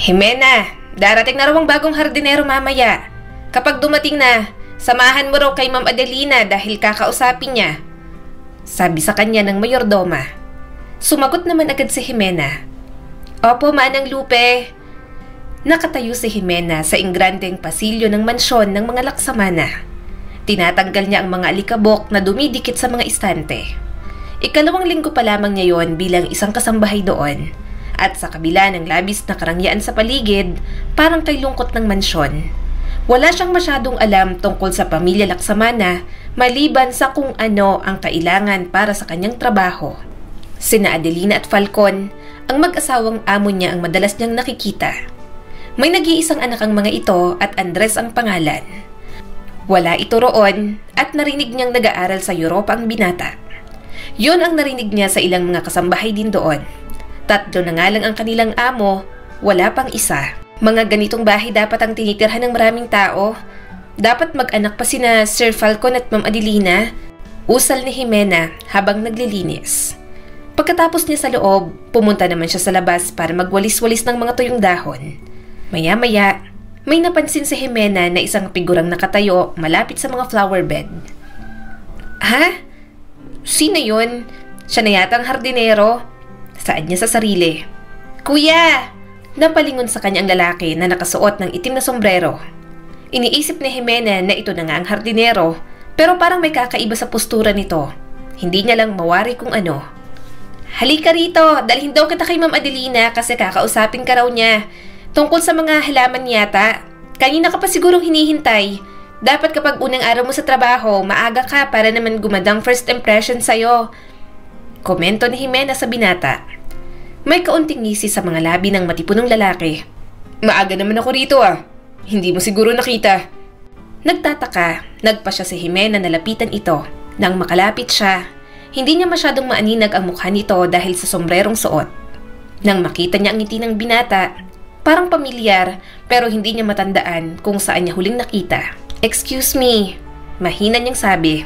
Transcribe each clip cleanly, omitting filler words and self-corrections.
Jimena, darating na raw ang bagong hardinero mamaya. Kapag dumating na, samahan mo raw kay Ma'am Adelina dahil kakausapin niya. Sabi sa kanya ng mayordoma. Sumagot naman agad si Jimena. Opo, Manang Lupe. Nakatayo si Jimena sa ingrandeng pasilyo ng mansyon ng mga Laksamana. Tinatanggal niya ang mga alikabok na dumidikit sa mga istante. Ikalawang linggo pa lamang niya yon bilang isang kasambahay doon. At sa kabila ng labis na karangyaan sa paligid, parang kay lungkot ng mansyon. Wala siyang masyadong alam tungkol sa pamilya Laksamana maliban sa kung ano ang kailangan para sa kanyang trabaho. Sina Adelina at Falcon, ang mag-asawang amo niya ang madalas niyang nakikita. May nag-iisang anak ang mga ito at Andres ang pangalan. Wala ito roon at narinig niyang nag-aaral sa Europa ang binata. Yun ang narinig niya sa ilang mga kasambahay din doon. 3 na nga lang ang kanilang amo, wala pang isa. Mga ganitong bahay dapat ang tinitirhan ng maraming tao. Dapat mag-anak pa sina Sir Falcon at Ma'am Adelina. Usal ni Jimena habang naglilinis. Pagkatapos niya sa loob, pumunta naman siya sa labas para magwalis-walis ng mga tuyong dahon. Maya-maya, may napansin si Jimena na isang figurang nakatayo malapit sa mga flower bed. Ha? Sino yun? Siya na yata ang hardinero? Saad niya sa sarili. Kuya! Napalingon sa kanya ang lalaki na nakasuot ng itim na sombrero. Iniisip ni Jimena na ito na nga ang hardinero, pero parang may kakaiba sa postura nito. Hindi niya lang mawari kung ano. Halika rito, dalhin daw kita kay Ma'am Adelina kasi kakausapin ka raw niya. Tungkol sa mga halaman yata. Kanina ka pa sigurong hinihintay. Dapat kapag unang araw mo sa trabaho, maaga ka para naman gumandang first impression sa'yo. Komento ni Jimena sa binata. May kaunting ngisi sa mga labi ng matipunong lalaki. Maaga naman ako rito ah. Hindi mo siguro nakita. Nagtataka, nagpa siya si Jimena na lapitan ito. Nang makalapit siya, hindi niya masyadong maaninag ang mukha nito dahil sa sombrerong suot. Nang makita niya ang ngiti ng binata, parang pamilyar pero hindi niya matandaan kung saan niya huling nakita. Excuse me, mahina niyang sabi.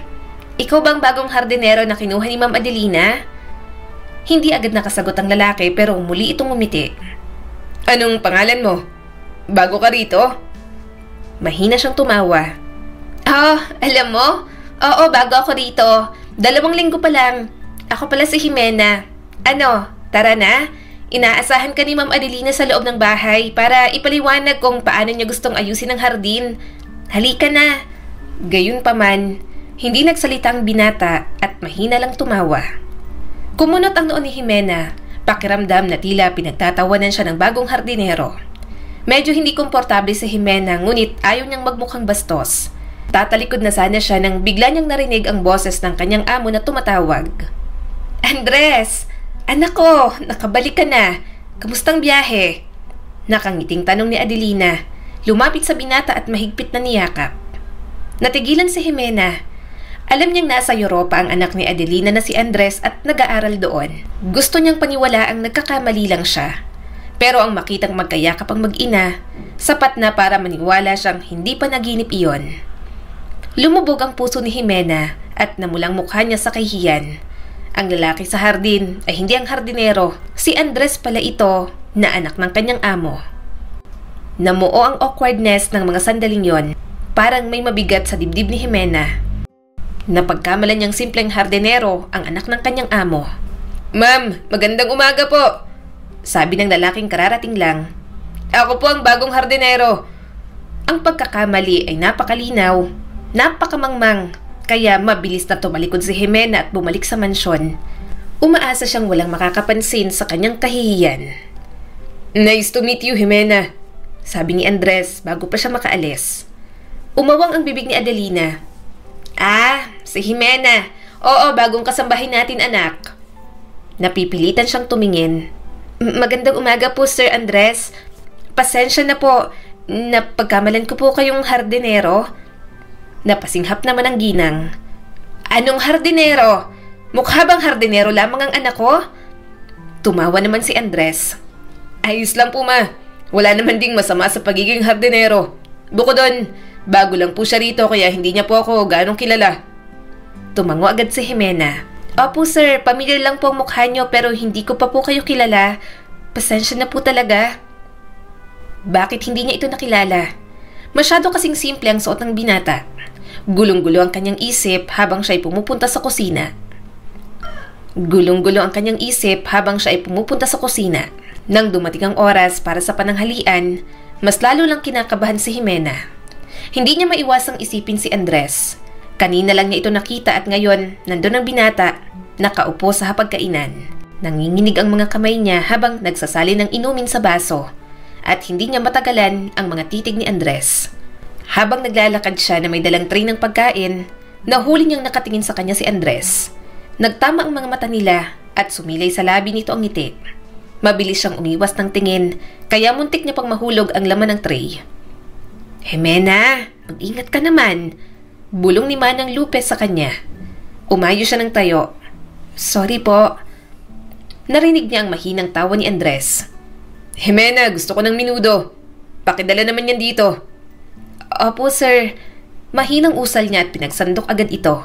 Ikaw bang bagong hardinero na kinuha ni Ma'am Adelina? Hindi agad nakasagot ang lalaki pero muli itong umiti. Anong pangalan mo? Bago ka rito? Mahina siyang tumawa. Alam mo? Oo, bago ako rito. 2 linggo pa lang. Ako pala si Jimena. Ano, tara na? Inaasahan ka ni Ma'am Adelina sa loob ng bahay para ipaliwanag kung paano niya gustong ayusin ang hardin. Halika na. Gayunpaman, hindi nagsalita ang binata at mahina lang tumawa. Kumunot ang noon ni Jimena, pakiramdam na tila pinagtatawanan siya ng bagong hardinero. Medyo hindi komportable si Jimena ngunit ayaw niyang magmukhang bastos. Tatalikod na sana siya nang bigla niyang narinig ang boses ng kanyang amo na tumatawag. Andres! Anak ko! Nakabalik ka na! Kamustang biyahe? Nakangiting tanong ni Adelina. Lumapit sa binata at mahigpit na niyakap. Natigilan si Jimena. Alam niyang nasa Europa ang anak ni Adelina na si Andres at nag-aaral doon. Gusto niyang paniwalaang nagkakamali lang siya. Pero ang makitang magkayakap ang mag-ina, sapat na para maniwala siyang hindi pa naginip iyon. Lumubog ang puso ni Jimena at namulang mukha niya sa kahihiyan. Ang lalaki sa hardin ay hindi ang hardinero. Si Andres pala ito na anak ng kanyang amo. Namuo ang awkwardness ng mga sandaling yon. Parang may mabigat sa dibdib ni Jimena. Napagkamalan niyang simpleng hardinero ang anak ng kanyang amo. Ma'am, magandang umaga po. Sabi ng lalaking kararating lang. Ako po ang bagong hardinero. Ang pagkakamali ay napakalinaw, napakamangmang, kaya mabilis na tumalikod si Jimena at bumalik sa mansyon. Umaasa siyang walang makakapansin sa kanyang kahihiyan. Nice to meet you, Jimena, sabi ni Andres bago pa siya makaalis. Umawang ang bibig ni Adelina. Si Jimena. Oo, bagong kasambahay natin, anak. Napipilitan siyang tumingin. Magandang umaga po, Sir Andres. Pasensya na po. Napagkamalan ko po kayong hardinero. Napasinghap naman ang ginang. Anong hardinero? Mukha bang hardinero lamang ang anak ko? Tumawa naman si Andres. Ayos lang po, ma. Wala naman ding masama sa pagiging hardinero. Bukod doon, bago lang po siya rito kaya hindi niya po ako gaanong kilala. Tumango agad si Jimena. Opo sir, pamilyar lang po ang mukha niyo pero hindi ko pa po kayo kilala. Pasensya na po talaga. Bakit hindi niya ito nakilala? Masyado kasing simple ang suot ng binata. Gulong-gulo ang kanyang isip habang siya'y pumupunta sa kusina. Nang dumating ang oras para sa pananghalian, mas lalo lang kinakabahan si Jimena. Hindi niya maiwasang isipin si Andres. Kanina lang niya ito nakita at ngayon, nandun ang binata, nakaupo sa hapagkainan. Nanginginig ang mga kamay niya habang nagsasali ng inumin sa baso. At hindi niya matagalan ang mga titig ni Andres. Habang naglalakad siya na may dalang tray ng pagkain, nahuli niyang nakatingin sa kanya si Andres. Nagtama ang mga mata nila at sumilay sa labi nito ang ngiti. Mabilis siyang umiwas ng tingin, kaya muntik niya pang mahulog ang laman ng tray. Jimena, mag-ingat ka naman. Bulong ni Manang Lupe sa kanya. Umayo siya ng tayo. Sorry po. Narinig niya ang mahinang tawa ni Andres. Jimena, gusto ko ng minudo. Pakidala naman yan dito. Opo, sir. Mahinang usal niya at pinagsandok agad ito.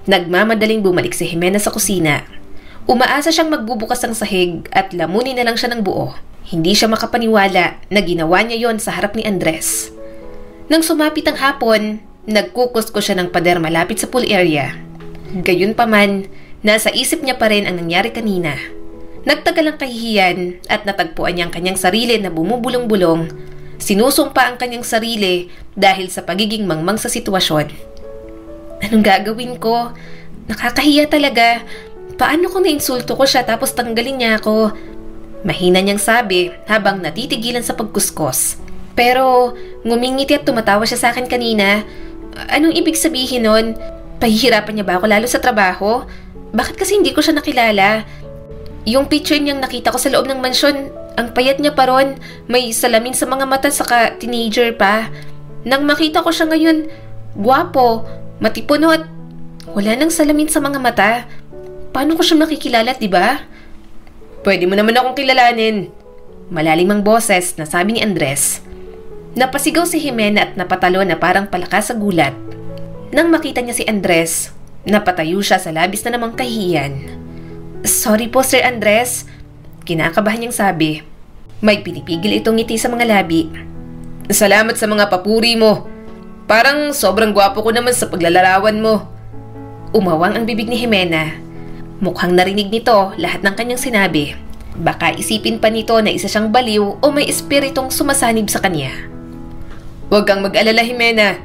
Nagmamadaling bumalik si Jimena sa kusina. Umaasa siyang magbubukas ng sahig at lamunin na lang siya ng buo. Hindi siya makapaniwala na ginawa niya yon sa harap ni Andres. Nang sumapit ang hapon, nagkukusko siya ng pader malapit sa pool area. Gayunpaman, nasa isip niya pa rin ang nangyari kanina. Nagtagal ang kahihiyan at natagpuan niya ang kanyang sarili na bumubulong-bulong. Sinusumpa ang kanyang sarili dahil sa pagiging mangmang sa sitwasyon. Anong gagawin ko? Nakakahiya talaga. Paano kung nainsulto ko siya tapos tanggalin niya ako? Mahina niyang sabi habang natitigilan sa pagkuskos. Pero ngumingiti at tumatawa siya sa akin kanina. Anong ibig sabihin nun? Pahihirapan niya ba ako lalo sa trabaho? Bakit kasi hindi ko siya nakilala? Yung picture niyang nakita ko sa loob ng mansyon, ang payat niya pa ron, may salamin sa mga mata saka teenager pa. Nang makita ko siya ngayon, gwapo, matipuno at wala nang salamin sa mga mata. Paano ko siya makikilala, diba? Pwede mo naman akong kilalanin. Malalim ang boses na sabi ni Andres. Napasigaw si Jimena at napatalo na parang palakas sa gulat. Nang makita niya si Andres, napatayo siya sa labis na namang kahihiyan. Sorry po, Sir Andres. Kinakabahan niyang sabi. May pinipigil itong ngiti sa mga labi. Salamat sa mga papuri mo. Parang sobrang gwapo ko naman sa paglalarawan mo. Umawang ang bibig ni Jimena. Mukhang narinig nito lahat ng kanyang sinabi. Baka isipin pa nito na isa siyang baliw o may espiritong sumasanib sa kanya. Huwag kang mag-alala, Jimena.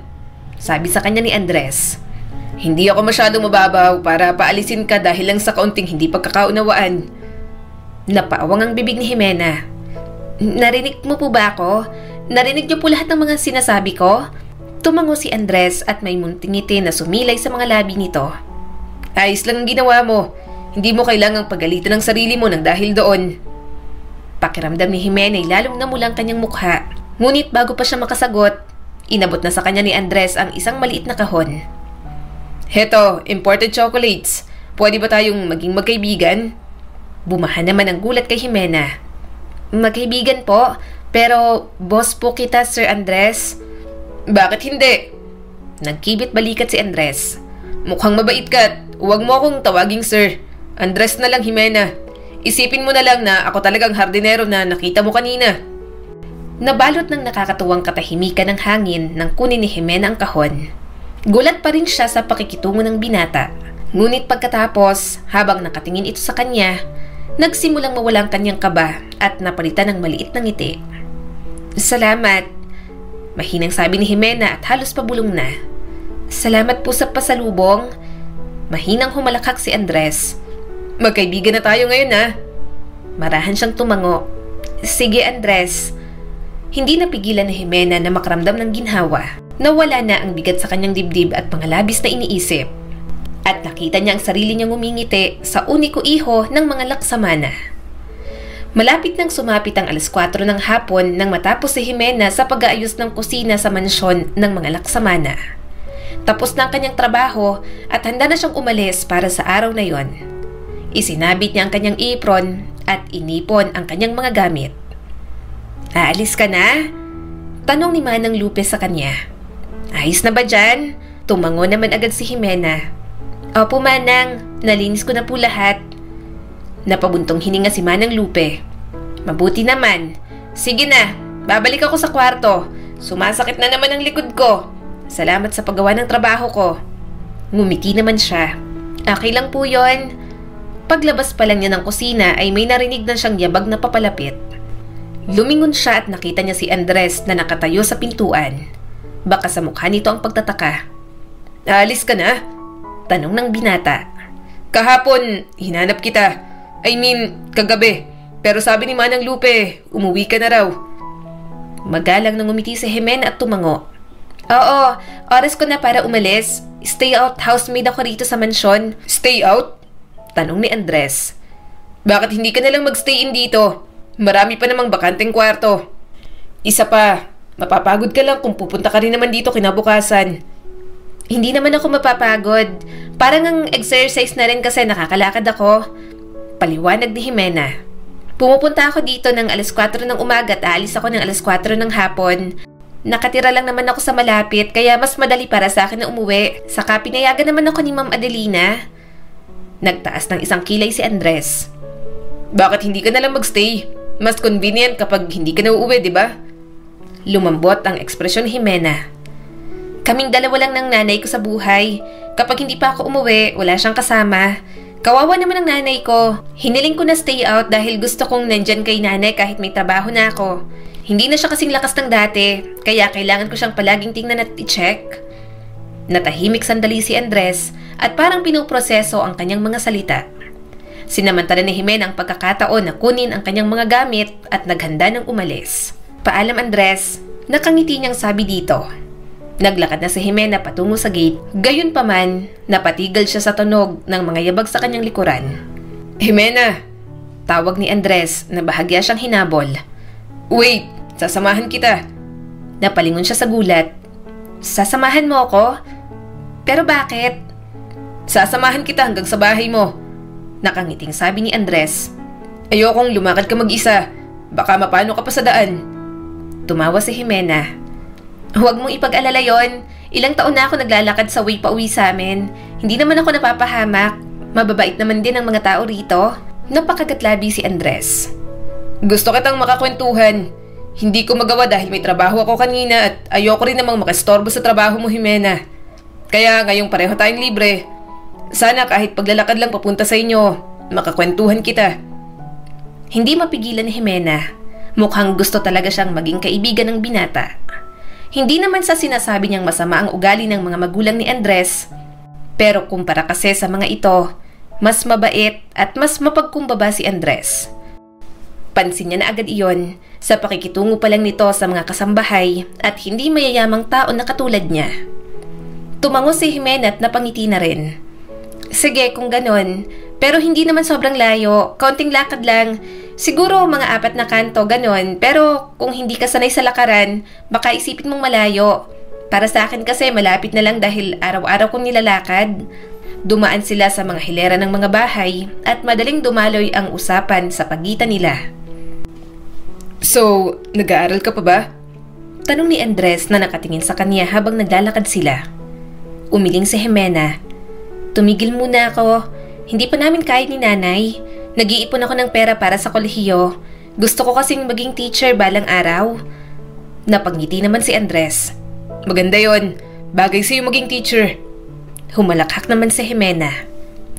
Sabi sa kanya ni Andres. Hindi ako masyadong mababaw para paalisin ka dahil lang sa kaunting hindi pagkakaunawaan. Napaawang ang bibig ni Jimena. Narinig mo po ba ako? Narinig niyo po lahat ng mga sinasabi ko? Tumango si Andres at may munting ngiti na sumilay sa mga labi nito. Ayos lang ang ginawa mo. Hindi mo kailangang pagalitan ng sarili mo nang dahil doon. Pakiramdam ni Jimena ay lalong namulang kanyang mukha. Ngunit bago pa siya makasagot, inabot na sa kanya ni Andres ang isang maliit na kahon. Heto, imported chocolates. Pwede ba tayong maging magkaibigan? Bumahan naman ang gulat kay Jimena. Magkaibigan po, pero boss po kita, Sir Andres. Bakit hindi? Nagkibit balikat si Andres. Mukhang mabait ka. Huwag mo akong tawaging sir. Andres na lang, Jimena. Isipin mo na lang na ako talagang hardinero na nakita mo kanina. Nabalot ng nakakatuwang katahimikan ng hangin nang kunin ni Jimena ang kahon. Gulat pa rin siya sa pakikitungo ng binata. Ngunit pagkatapos, habang nakatingin ito sa kanya, nagsimulang mawala ang kanyang kaba at napalitan ng maliit na ngiti. Salamat. Mahinang sabi ni Jimena at halos pabulong na. Salamat po sa pasalubong. Mahinang humalakhak si Andres. Magkaibigan na tayo ngayon, ha? Marahan siyang tumango. Sige, Andres. Hindi napigilan ni Jimena na makaramdam ng ginhawa. Nawala na ang bigat sa kanyang dibdib at mga labis na iniisip. At nakita niya ang sarili niyang umingiti sa uniko iho ng mga laksamana. Malapit nang sumapit ang 4:00 ng hapon nang matapos si Jimena sa pag-aayos ng kusina sa mansyon ng mga laksamana. Tapos na ang kanyang trabaho at handa na siyang umalis para sa araw na yon. Isinabit niya ang kanyang apron at inipon ang kanyang mga gamit. Aalis ka na? Tanong ni Manang Lupe sa kanya. Ayos na ba dyan? Tumango naman agad si Jimena. Opo, Manang. Nalinis ko na po lahat. Napabuntong hininga si Manang Lupe. Mabuti naman. Sige na. babalik ako sa kwarto. Sumasakit na naman ang likod ko. Salamat sa paggawa ng trabaho ko. Ngumiti naman siya. Okay lang po yon. Paglabas pa lang niya ng kusina ay may narinig na siyang yabag na papalapit. Lumingon siya at nakita niya si Andres na nakatayo sa pintuan. Baka sa mukha nito ang pagtataka. Aalis ka na? Tanong ng binata. Kahapon, hinanap kita. I mean, kagabi. Pero sabi ni Manang Lupe, umuwi ka na raw. Magalang nang umiti si Jimena at tumango. Oo, oras ko na para umalis. Stay out housemaid ako rito sa mansyon. Stay out? Tanong ni Andres. Bakit hindi ka nalang magstay in dito? Marami pa namang bakanteng kwarto. Isa pa, mapapagod ka lang kung pupunta ka rin naman dito kinabukasan. Hindi naman ako mapapagod. Parang ang exercise na rin kasi nakakalakad ako. Paliwanag ni Jimena. Pumupunta ako dito ng alas 4 ng umaga at aalis ako ng alas 4 ng hapon. Nakatira lang naman ako sa malapit kaya mas madali para sa akin na umuwi. Saka pinayagan naman ako ni Ma'am Adelina. Nagtaas ng isang kilay si Andres. Bakit hindi ka nalang magstay? Mas convenient kapag hindi ka na uuwi, di ba? Lumambot ang ekspresyon ni Jimena. Kaming dalawa lang ng nanay ko sa buhay. Kapag hindi pa ako umuwi, wala siyang kasama. Kawawa naman ang nanay ko. Hiniling ko na stay out dahil gusto kong nandyan kay nanay kahit may trabaho na ako. Hindi na siya kasing lakas ng dati, kaya kailangan ko siyang palaging tingnan at i-check. Natahimik sandali si Andres at parang pinuproseso ang kanyang mga salita. Sinamantala ni Jimena ang pagkakataon na kunin ang kanyang mga gamit at naghanda ng umalis. Paalam Andres, nakangiti niyang sabi dito. Naglakad na si Jimena patungo sa gate. Gayunpaman, napatigil siya sa tunog ng mga yabag sa kanyang likuran. Jimena! Tawag ni Andres na bahagya siyang hinabol. Wait! Sasamahan kita! Napalingon siya sa gulat. Sasamahan mo ako? Pero bakit? Sasamahan kita hanggang sa bahay mo. Nakangiting sabi ni Andres. Ayokong lumakad ka mag-isa. Baka mapano ka pa sa daan. Tumawa si Jimena. Huwag mong ipag-alala yon. Ilang taon na ako naglalakad sa way pa uwi sa amin. Hindi naman ako napapahamak. Mababait naman din ang mga tao rito. Napakagatlabi si Andres. Gusto kitang makakwentuhan. Hindi ko magawa dahil may trabaho ako kanina at ayoko rin namang makastorbo sa trabaho mo, Jimena. Kaya ngayong pareho tayong libre. Sana kahit paglalakad lang papunta sa inyo, makakwentuhan kita. Hindi mapigilan ni Jimena. Mukhang gusto talaga siyang maging kaibigan ng binata. Hindi naman sa sinasabi niyang masama ang ugali ng mga magulang ni Andres. Pero kumpara kasi sa mga ito, mas mabait at mas mapagkumbaba si Andres. Pansin niya na agad iyon sa pakikitungo pa lang nito sa mga kasambahay at hindi mayayamang tao na katulad niya. Tumango si Jimena at napangiti na rin. Sige kung ganon, pero hindi naman sobrang layo, kaunting lakad lang. Siguro mga 4 na kanto, ganon. Pero kung hindi ka sanay sa lakaran, baka isipin mong malayo. Para sa akin kasi malapit na lang dahil araw-araw kong nilalakad. Dumaan sila sa mga hilera ng mga bahay at madaling dumaloy ang usapan sa pagitan nila. So, nag-aaral ka pa ba? Tanong ni Andres na nakatingin sa kanya habang naglalakad sila. Umiling si Jimena. Tumigil muna ako. Hindi pa namin kaya ni nanay. Nag-iipon ako ng pera para sa kolehiyo. Gusto ko kasing maging teacher balang araw. Napangiti naman si Andres. Maganda yon. Bagay sa'yo maging teacher. Humalakhak naman si Jimena.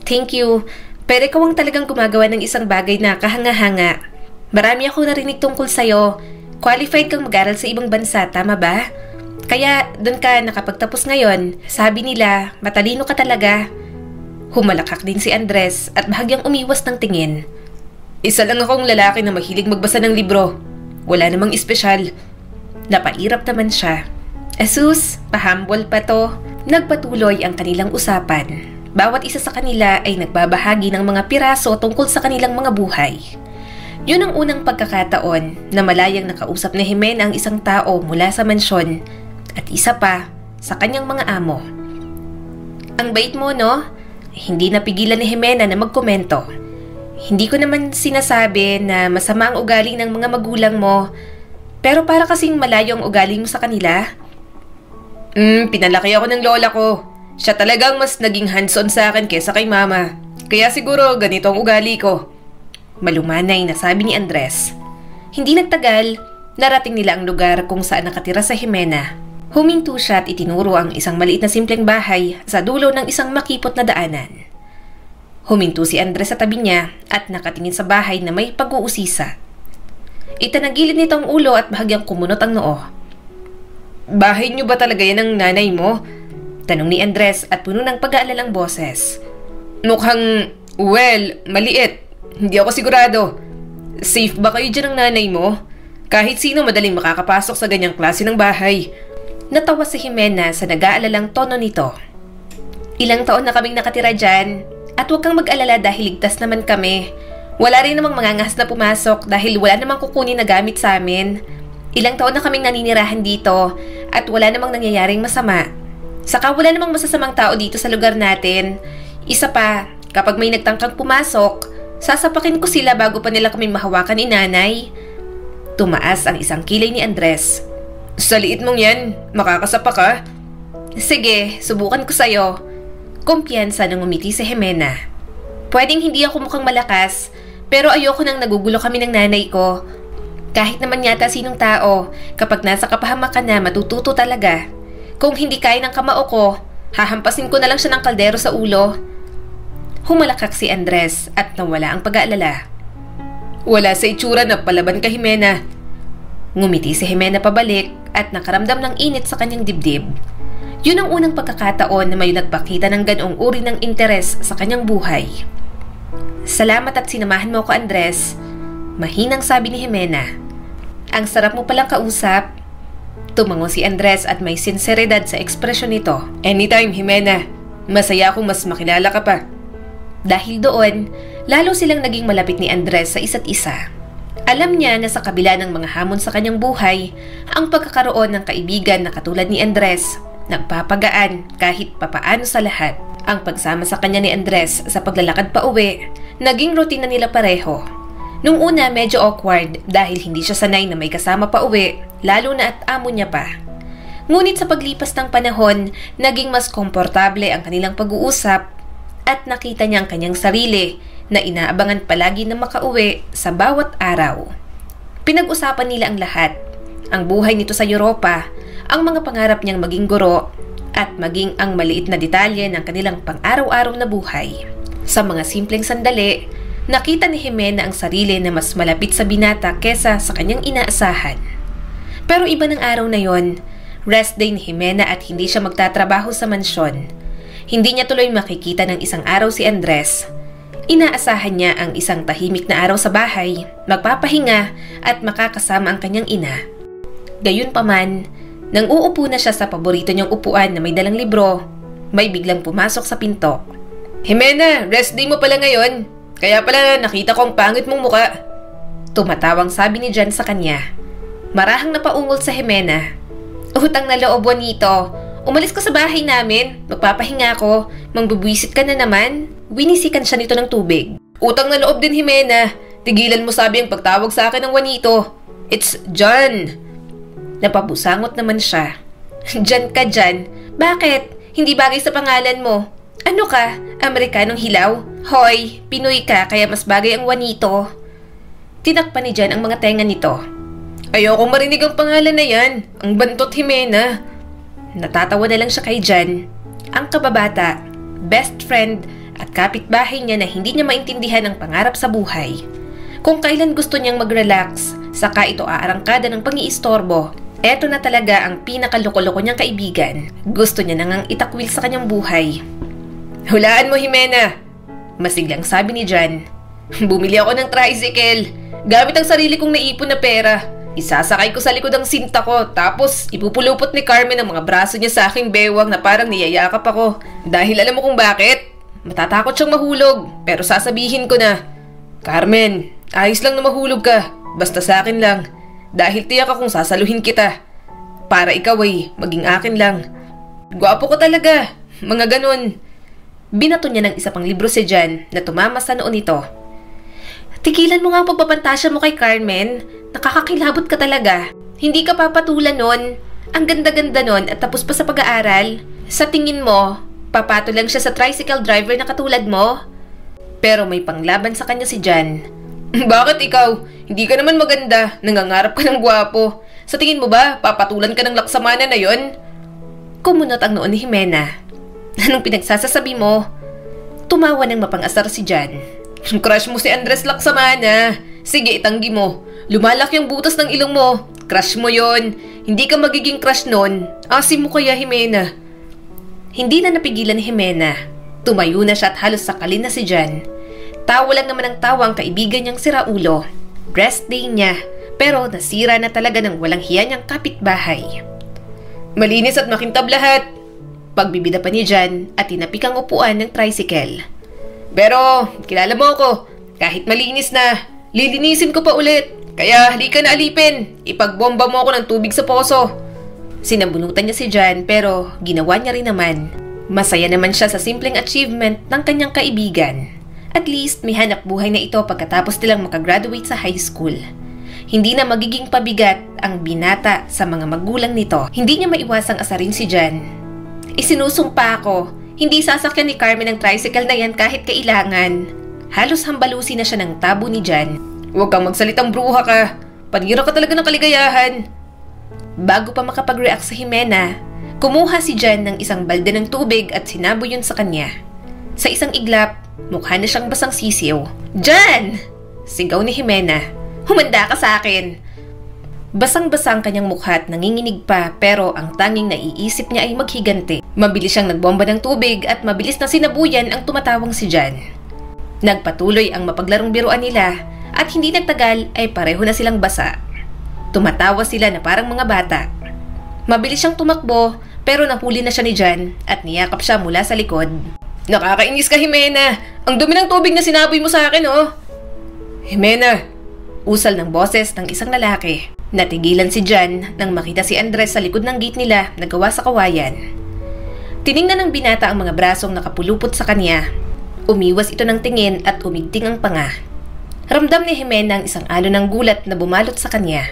Thank you. Pero ikaw ang talagang gumagawa ng isang bagay na kahanga-hanga. Marami ako narinig tungkol sa'yo. Qualified kang mag-aral sa ibang bansa, tama ba? Kaya doon ka nakapagtapos ngayon. Sabi nila, matalino ka talaga. Humalakhak din si Andres at bahagyang umiwas ng tingin. Isa lang akong lalaki na mahilig magbasa ng libro. Wala namang espesyal. Napairap naman siya. Asus, pahambol pa to. Nagpatuloy ang kanilang usapan. Bawat isa sa kanila ay nagbabahagi ng mga piraso tungkol sa kanilang mga buhay. Yun ang unang pagkakataon na malayang nakausap ni Jimena ang isang tao mula sa mansyon at isa pa sa kanyang mga amo. Ang bait mo, no? Hindi napigilan ni Jimena na magkomento. Hindi ko naman sinasabi na masama ang ugali ng mga magulang mo, pero para kasing malayo ang ugali mo sa kanila. Pinalaki ako ng lola ko. Siya talagang mas naging hands-on sa akin kesa kay mama. Kaya siguro ganito ang ugali ko. Malumanay na sabi ni Andres. Hindi nagtagal, Narating nila ang lugar kung saan nakatira sa Jimena. Huminto siya at itinuro ang isang maliit na simpleng bahay sa dulo ng isang makipot na daanan. Huminto si Andres sa tabi niya at nakatingin sa bahay na may pag-uusisa. Itanagilid nito ang ulo at bahagyang kumunot ang noo. "Bahay niyo ba talaga yan ng nanay mo?" Tanong ni Andres at puno ng pag-aalalang boses. "Mukhang, maliit. Hindi ako sigurado. Safe ba kayo dyan ng nanay mo? Kahit sino madaling makakapasok sa ganyang klase ng bahay." Natawa si Jimena sa nag-aalalang tono nito. "Ilang taon na kaming nakatira dyan at huwag kang mag-alala dahil ligtas naman kami. Wala rin namang mangangahas na pumasok dahil wala namang kukunin na gamit sa amin. Ilang taon na kaming naninirahan dito at wala namang nangyayaring masama. Saka wala namang masasamang tao dito sa lugar natin. Isa pa, kapag may nagtangkang pumasok, sasapakin ko sila bago pa nila kami mahawakan ni nanay." Tumaas ang isang kilay ni Andres. "Sa liit mong yan, makakasapa ka?" "Sige, subukan ko sa'yo." Kumpiyansa nang umiti si Jimena. "Pwedeng hindi ako mukhang malakas, pero ayoko nang nagugulo kami ng nanay ko. Kahit naman yata sinong tao, kapag nasa kapahamakan na matututo talaga. Kung hindi kaya ng kamao ko, hahampasin ko na lang siya ng kaldero sa ulo." Humalakak si Andres at nawala ang pag-aalala. "Wala sa itsura na palaban ka, Jimena." Ngumiti si Jimena pabalik at nakaramdam ng init sa kanyang dibdib. Yun ang unang pagkakataon na may nagpakita ng ganoong uri ng interes sa kanyang buhay. "Salamat at sinamahan mo ko, Andres," mahinang sabi ni Jimena. "Ang sarap mo palang kausap." Tumango si Andres at may sinseridad sa ekspresyon nito. "Anytime, Jimena. Masaya akong mas makilala ka pa." Dahil doon, lalo silang naging malapit ni Andres sa isa't isa. Alam niya na sa kabila ng mga hamon sa kanyang buhay, ang pagkakaroon ng kaibigan na katulad ni Andres, nagpapagaan kahit papaano sa lahat. Ang pagsama sa kanya ni Andres sa paglalakad pa uwi, naging rutina nila pareho. Nung una medyo awkward dahil hindi siya sanay na may kasama pa uwi, lalo na at amo niya pa. Ngunit sa paglipas ng panahon, naging mas komportable ang kanilang pag-uusap at nakita niya ang kanyang sarili na inaabangan palagi na makauwi sa bawat araw. Pinag-usapan nila ang lahat, ang buhay nito sa Europa, ang mga pangarap niyang maging guro, at maging ang maliit na detalye ng kanilang pang-araw-araw na buhay. Sa mga simpleng sandali, nakita ni Jimena ang sarili na mas malapit sa binata kesa sa kanyang inaasahan. Pero iba ng araw na yon, rest day ni Jimena at hindi siya magtatrabaho sa mansyon. Hindi niya tuloy makikita ng isang araw si Andres. Inaasahan niya ang isang tahimik na araw sa bahay, magpapahinga at makakasama ang kanyang ina. Gayunpaman, nang uupo na siya sa paborito niyang upuan na may dalang libro, may biglang pumasok sa pinto. "Jimena, rest day mo pala ngayon. Kaya pala nakita ko ang pangit mong muka." Tumatawang sabi ni Jan sa kanya. Marahang napaungol sa Jimena. "Utang na loob, Juanito. Umalis ka sa bahay namin. Magpapahinga ako. Mangbubwisit ka na naman." Winisikan siya nito ng tubig. "Utang na loob din, Jimena. Tigilan mo sabi ang pagtawag sa akin ng Juanito. It's John." Napabusangot naman siya. "John ka, John? Bakit? Hindi bagay sa pangalan mo. Ano ka? Amerikanong hilaw? Hoy, Pinoy ka kaya mas bagay ang Juanito." Tinakpan ni John ang mga tenga nito. "Ayokong marinig ang pangalan na yan. Ang bantot, Jimena." Natatawa na lang siya kay Jan, ang kababata, best friend at kapitbahay niya na hindi niya maintindihan ang pangarap sa buhay. Kung kailan gusto niyang mag-relax, saka ito aarangkada ng pang-iistorbo. Eto na talaga ang pinakaloko-loko niyang kaibigan. Gusto niya nang itakwil sa kanyang buhay. "Hulaan mo, Jimena," masiglang sabi ni Jan. "Bumili ako ng tricycle. Gamit ang sarili kong naipon na pera. Isasakay ko sa likod ang sinta ko, tapos ipupulupot ni Carmen ang mga braso niya sa aking bewang na parang niyayakap ako. Dahil alam mo kung bakit? Matatakot siyang mahulog, pero sasabihin ko na, 'Carmen, ayos lang na mahulog ka, basta sa akin lang. Dahil tiyak akong sasaluhin kita. Para ikaw ay maging akin lang. Gwapo ko talaga, mga ganun." Binato niya ng isa pang libro si Jan na tumama sa noon nito. "Tigilan mo nga ang pagpapantasya mo kay Carmen. Nakakakilabot ka talaga. Hindi ka papatulan nun. Ang ganda-ganda nun at tapos pa sa pag-aaral. Sa tingin mo, papato lang siya sa tricycle driver na katulad mo?" Pero may panglaban sa kanya si Jan. Bakit ikaw? Hindi ka naman maganda. Nangangarap ka ng gwapo. Sa tingin mo ba, papatulan ka ng laksamana na yon? Kumunot ang noon ni Jimena. Anong pinagsasasabi mo? Tumawa ng mapang-asar si Jan. Crush mo si Andres Laksamana. Sige, itanggi mo. Lumalaki ang butas ng ilong mo. Crush mo yon. Hindi ka magiging crush nun. Asim mo kaya, Jimena. Hindi na napigilan ni Jimena. Tumayo na siya at halos sakalin na si Jan. Tawa lang naman ang tawa ang kaibigan niyang si Raulo. Rest day niya. Pero nasira na talaga ng walang hiya niyang kapitbahay. Malinis at makintab lahat. Pagbibida pa ni Jan at tinapik ang upuan ng tricycle. Pero kilala mo ako. Kahit malinis na, lilinisin ko pa ulit. Kaya halika na alipin. Ipagbomba mo ako ng tubig sa poso. Sinabunutan niya si Jan pero ginawa niya rin naman. Masaya naman siya sa simpleng achievement ng kanyang kaibigan. At least may hanap buhay na ito pagkatapos nilang makagraduate sa high school. Hindi na magiging pabigat ang binata sa mga magulang nito. Hindi niya maiwasang asarin si Jan. Isinusumpa ako, hindi sasakyan ni Carmen ang tricycle na yan kahit kailangan. Halos hambalusin na siya ng tabo ni Jan. Huwag kang magsalitang bruha ka. Panira ka talaga ng kaligayahan. Bago pa makapag-react sa Jimena, kumuha si Jan ng isang balde ng tubig at sinabo yun sa kanya. Sa isang iglap, mukha na siyang basang sisiw. Jan! Sigaw ni Jimena. Humanda ka sa akin. Basang-basang kanyang mukha at nanginginig pa pero ang tanging naiisip niya ay maghiganti. Mabilis siyang nagbomba ng tubig at mabilis na sinabuyan ang tumatawang si Jan. Nagpatuloy ang mapaglarong biruan nila at hindi nagtagal ay pareho na silang basa. Tumatawa sila na parang mga bata. Mabilis siyang tumakbo pero nahuli na siya ni Jan at niyakap siya mula sa likod. Nakakainis ka, Jimena. Ang dumi ng tubig na sinaboy mo sa akin, oh. Jimena! Usal ng boses ng isang lalaki. Natigilan si Jan nang makita si Andres sa likod ng gate nila na gawa sa kawayan. Tiningnan ng binata ang mga brasong nakapulupot sa kanya. Umiwas ito ng tingin at umigting ang panga. Ramdam ni Jimena ang isang alon ng gulat na bumalot sa kanya.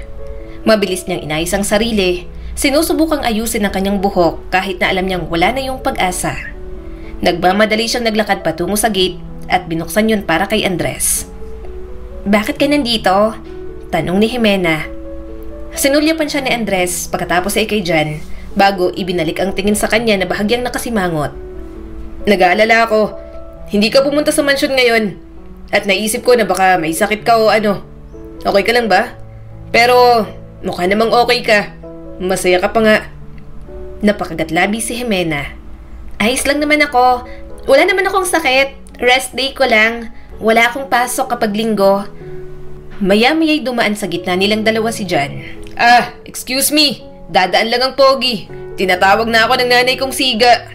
Mabilis niyang inayos ang sarili. Sinusubukang ayusin ang kanyang buhok kahit na alam niyang wala na yung pag-asa. Nagmamadali siyang naglakad patungo sa gate at binuksan yun para kay Andres. Bakit ka nandito? Tanong ni Jimena. Sinulyapan siya ni Andres pagkatapos ay kay Jan bago ibinalik ang tingin sa kanya na bahagyang nakasimangot. Nag-aalala ako. Hindi ka pumunta sa mansyon ngayon at naisip ko na baka may sakit ka o ano. Okay ka lang ba? Pero mukha namang okay ka. Masaya ka pa nga. Napakagatlabi si Jimena. Ayos lang naman ako. Wala naman akong sakit. Rest day ko lang. Wala akong pasok kapag linggo. Maya-maya'y dumaan sa gitna nilang dalawa si Jan. Excuse me. Dadaan lang ang pogi. Tinatawag na ako ng nanay kong siga.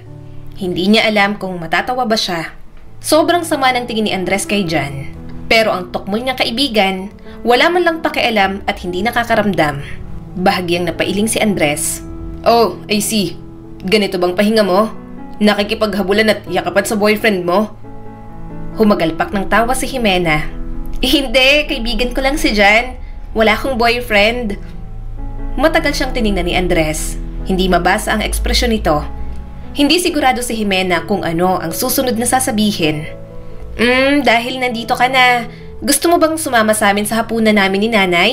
Hindi niya alam kung matatawa ba siya. Sobrang sama ng tingin ni Andres kay Jan. Pero ang tokmol niyang kaibigan, wala man lang pakialam at hindi nakakaramdam. Bahagyang napailing si Andres. Oh, I see. Ganito bang pahinga mo? Nakikipaghabulan at yakapan sa boyfriend mo? Humagalpak ng tawa si Jimena. Hindi, kaibigan ko lang si Jan. Wala akong boyfriend. Matagal siyang tiningnan ni Andres. Hindi mabasa ang ekspresyon nito. Hindi sigurado si Jimena kung ano ang susunod na sasabihin. Dahil nandito ka na, gusto mo bang sumama sa amin sa hapunan namin ni nanay?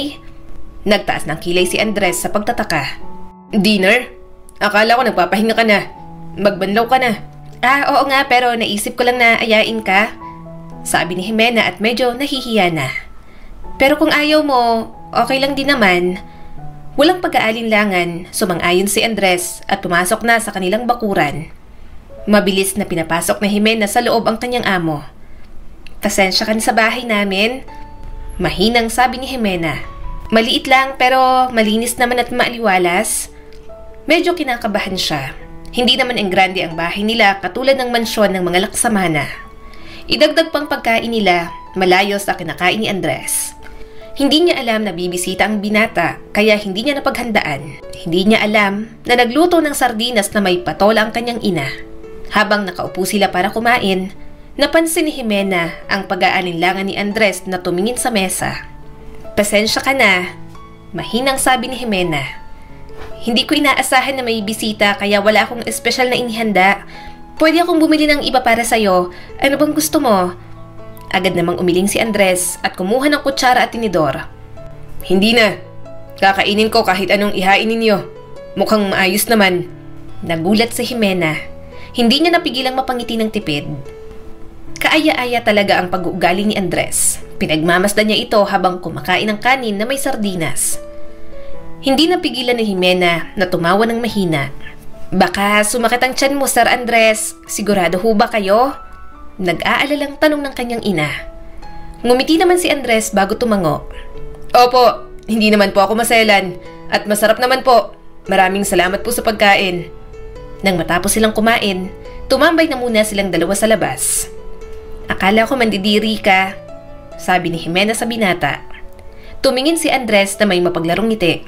Nagtaas ng kilay si Andres sa pagtataka. Dinner? Akala ko nagpapahinga ka na. Magbanlaw ka na. Oo nga, pero naisip ko lang na ayain ka. Sabi ni Jimena at medyo nahihiya na. Pero kung ayaw mo, okay lang din naman. Walang pag-aalinlangan, sumang-ayon si Andres at pumasok na sa kanilang bakuran. Mabilis na pinapasok ni Jimena sa loob ang kanyang amo. Pasensya ka na sa bahay namin. Mahinang sabi ni Jimena. Maliit lang pero malinis naman at maaliwalas. Medyo kinakabahan siya. Hindi naman enggrande ang bahay nila katulad ng mansyon ng mga Laksamana. Idagdag pang pagkain nila, malayo sa kinakain ni Andres. Hindi niya alam na bibisita ang binata kaya hindi niya napaghandaan. Hindi niya alam na nagluto ng sardinas na may patola ang kanyang ina. Habang nakaupo sila para kumain, napansin ni Jimena ang pag-aalinlangan ni Andres na tumingin sa mesa. Pasensya ka na, mahinang sabi ni Jimena. Hindi ko inaasahan na may bisita kaya wala akong espesyal na inihanda. Pwede akong bumili ng iba para sa'yo. Ano bang gusto mo? Agad namang umiling si Andres at kumuha ng kutsara at tinidor. Hindi na. Kakainin ko kahit anong ihain ninyo. Mukhang maayos naman. Nagulat si Jimena. Hindi niya napigilang mapangiti ng tipid. Kaaya-aya talaga ang pag-uugali ni Andres. Pinagmamasdan niya ito habang kumakain ng kanin na may sardinas. Hindi napigilan ni Jimena na tumawa ng mahina. Baka sumakit ang tiyan mo, Sir Andres. Sigurado ho ba kayo? Nag-aalalang tanong ng kanyang ina. Ngumiti naman si Andres bago tumango. Opo, hindi naman po ako maselan. At masarap naman po. Maraming salamat po sa pagkain. Nang matapos silang kumain, tumambay na muna silang dalawa sa labas. Akala ko mandidiri ka, sabi ni Jimena sa binata. Tumingin si Andres na may mapaglarong ngiti.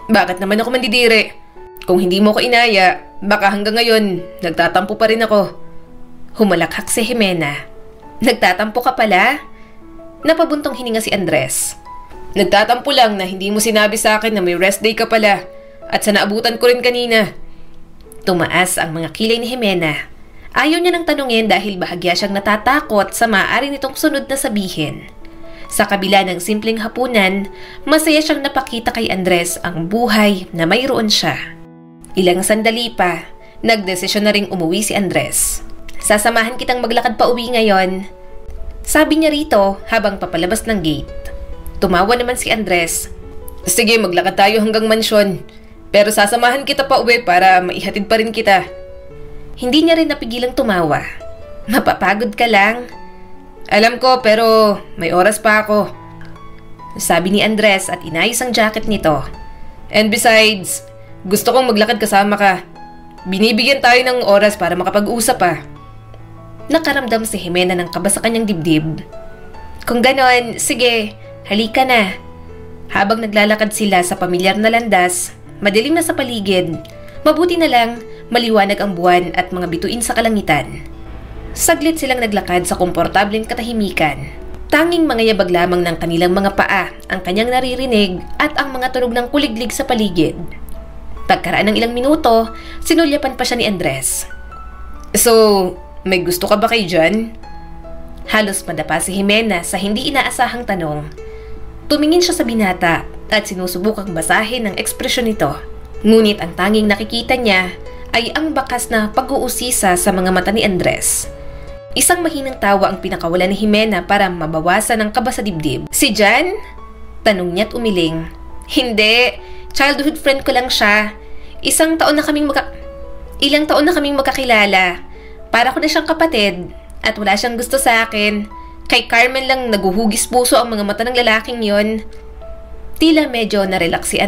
Bakit naman ako mandidiri? Kung hindi mo ko inaya, baka hanggang ngayon, nagtatampo pa rin ako. Humalakhak si Jimena. Nagtatampo ka pala? Napabuntong hininga si Andres. Nagtatampo lang na hindi mo sinabi sa akin na may rest day ka pala at sa naabutan ko rin kanina. Tumaas ang mga kilay ni Jimena. Ayaw niya nang tanungin dahil bahagya siyang natatakot sa maaari nitong sunod na sabihin. Sa kabila ng simpleng hapunan, masaya siyang napakita kay Andres ang buhay na mayroon siya. Ilang sandali pa, nagdesisyon na ring umuwi si Andres. Sasamahan kitang maglakad pa uwi ngayon, sabi niya rito habang papalabas ng gate. Tumawa naman si Andres. Sige, maglakad tayo hanggang mansyon. Pero sasamahan kita pa uwi para maihatid pa rin kita. Hindi niya rin napigilang tumawa. Mapapagod ka lang. Alam ko, pero may oras pa ako, sabi ni Andres at inayos ang jacket nito. And besides, gusto kong maglakad kasama ka. Binibigyan tayo ng oras para makapag-usap pa. Nakaramdam si Jimena ng kaba sa kanyang dibdib. Kung ganon, sige, halika na. Habang naglalakad sila sa pamilyar na landas, madilim na sa paligid, mabuti na lang maliwanag ang buwan at mga bituin sa kalangitan. Saglit silang naglakad sa komportableng katahimikan. Tanging mga yabag lamang ng kanilang mga paa ang kanyang naririnig at ang mga tunog ng kuliglig sa paligid. Pagkaraan ng ilang minuto, sinulyapan pa siya ni Andres. So, may gusto ka ba kay John? Halos madapa si Jimena sa hindi inaasahang tanong. Tumingin siya sa binata at sinusubukang basahin ang ekspresyon nito. Ngunit ang tanging nakikita niya ay ang bakas na pag-uusisa sa mga mata ni Andres. Isang mahinang tawa ang pinakawalan ni Jimena para mabawasan ang kaba sa dibdib. Si John? Tanong niya't umiling. Hindi, childhood friend ko lang siya. Ilang taon na kaming magkakilala. Para ko na siyang kapatid at wala siyang gusto sa akin. Kay Carmen lang naguhugis puso ang mga mata ng lalaking yon. Tila medyo narelax si